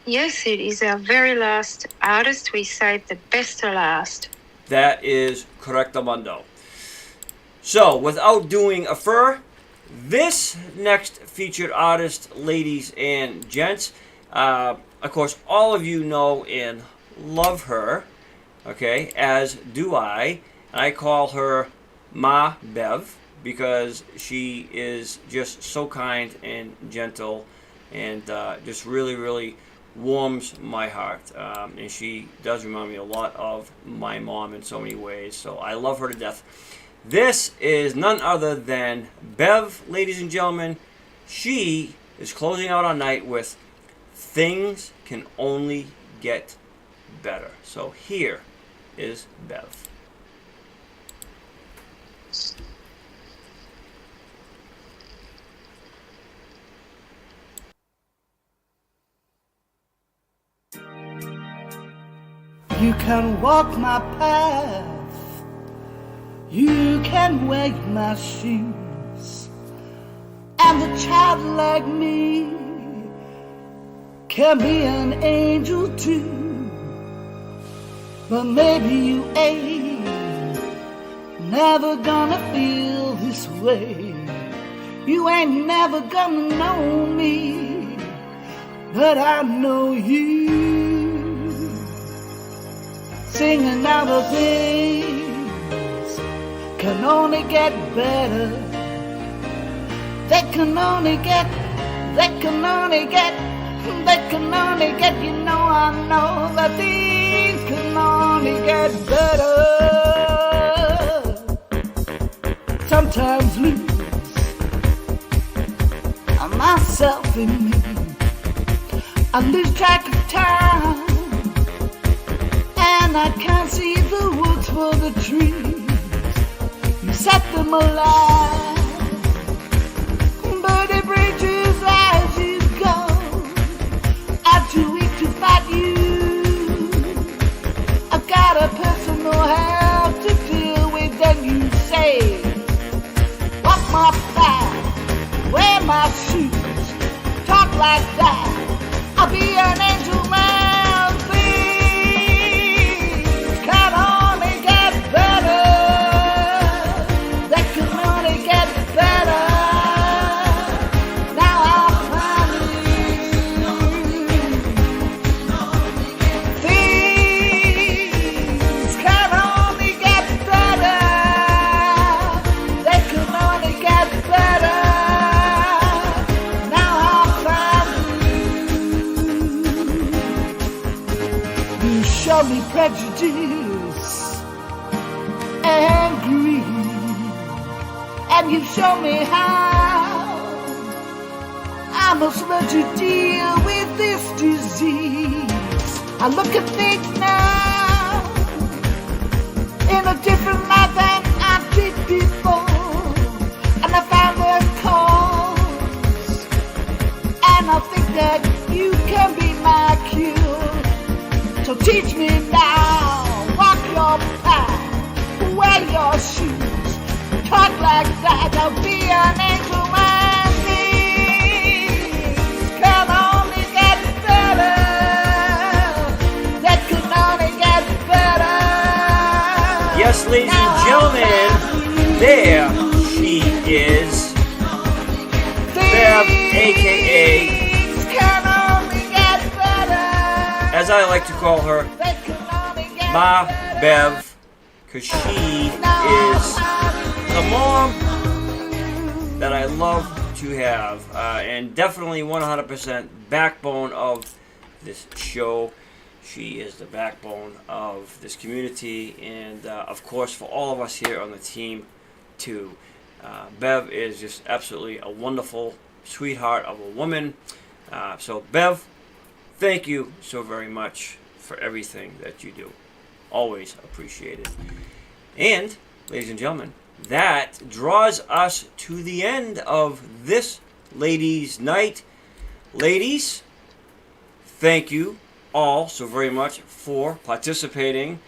Yes, it is our very last artist. We saved the best to last. That is correctamundo. So, without doing a fur, this next featured artist, ladies and gents, of course, all of you know and love her, okay, as do I. I call her Ma Bev because she is just so kind and gentle and just really, really warms my heart. And she does remind me a lot of my mom in so many ways, so I love her to death. This is none other than Bev, ladies and gentlemen. She is closing out our night with Things Can Only Get Better. So here is Bev. You can walk my path, you can wear my shoes, and a child like me can be an angel too. But maybe you ain't never gonna feel this way. You ain't never gonna know me, but I know you. Singing out of things can only get better. They can only get, you know, I know that things can only get better. Sometimes lose myself in me. I lose track of time, and I can't see the woods for the trees. You set them alight, but it bridges as you go. I'm too weak to fight you. I've got a personal hell to deal with. Then you say, walk my path, wear my shoes, talk like that. I'll be an angel man. Things can only get better. They can only get better. Now I'm finding things can only get better. They can only get better. Now I'm finding you show me prejudice and greed, and you show me how I must learn to deal with this disease. I look at things now in a different light than I did before, and I found the cause, and I think that you can be my cure. So teach me now, walk your path, wear your shoes, talk like that. I'll be an angel and things can only get better. That can only get There she is. Bev, aka, as I like to call her, Ma Bev, because she is the mom that I love to have, and definitely 100% backbone of this show. She is the backbone of this community, and of course for all of us here on the team too. Bev is just absolutely a wonderful sweetheart of a woman. So Bev, thank you so very much for everything that you do. Always appreciated. And, ladies and gentlemen, that draws us to the end of this ladies' night. Ladies, thank you all so very much for participating.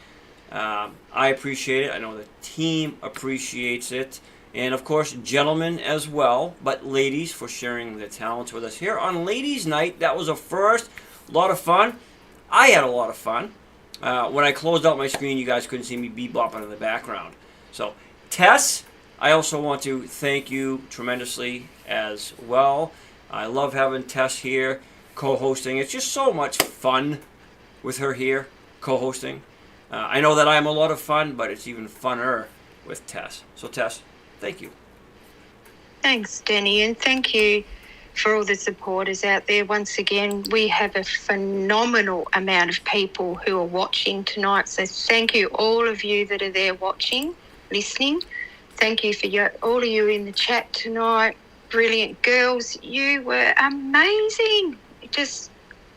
I appreciate it. I know the team appreciates it. And of course, gentlemen as well. But ladies, for sharing their talents with us here on Ladies' Night. That was a first. A lot of fun. I had a lot of fun. When I closed out my screen, you guys couldn't see me bebopping in the background. So, Tess, I also want to thank you tremendously as well. I love having Tess here co-hosting. It's just so much fun with her here co-hosting. I know that I'm a lot of fun, but it's even funner with Tess. So, Tess, thank you. Thanks, Denny, and thank you for all the supporters out there. Once again, we have a phenomenal amount of people who are watching tonight, so thank you all of you that are there watching, listening. Thank you for all of you in the chat tonight. Brilliant girls. You were amazing. Just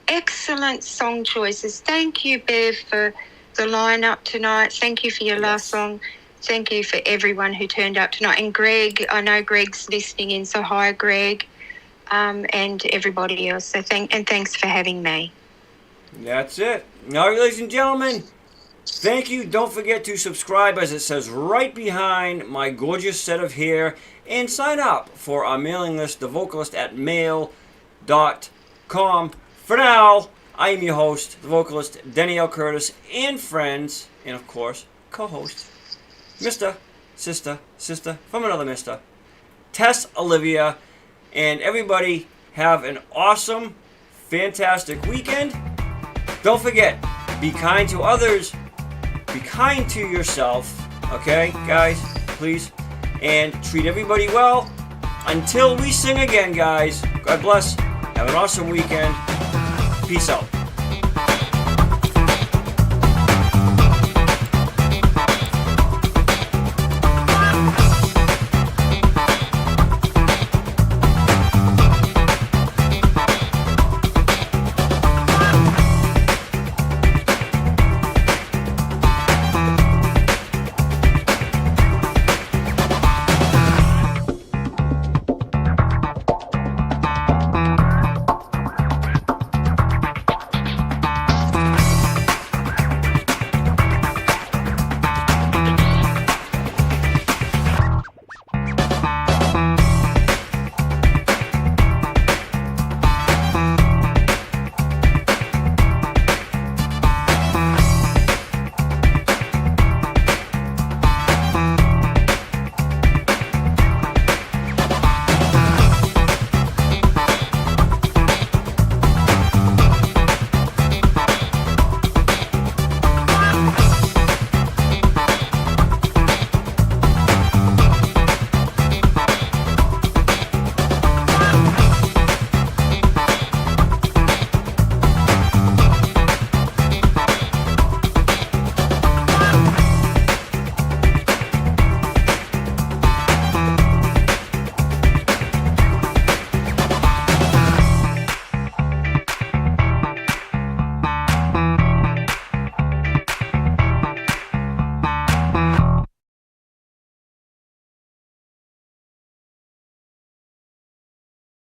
excellent song choices. Thank you, Bev, for the lineup tonight. Thank you for your last song. Thank you for everyone who turned up tonight. And Greg, I know Greg's listening in, so hi, Greg, and everybody else. So thanks for having me. That's it. All right, ladies and gentlemen, thank you. Don't forget to subscribe, as it says right behind my gorgeous set of hair, and sign up for our mailing list, thevocalist@mail.com. For now, I am your host, the vocalist, Denny L. Curtis, and friends, and of course, co-host, Mr. Sister from another Mr. TESS-OLIVIA, and everybody have an awesome, fantastic weekend. Don't forget, be kind to others, be kind to yourself, okay, guys, please, and treat everybody well. Until we sing again, guys, God bless, have an awesome weekend, peace out.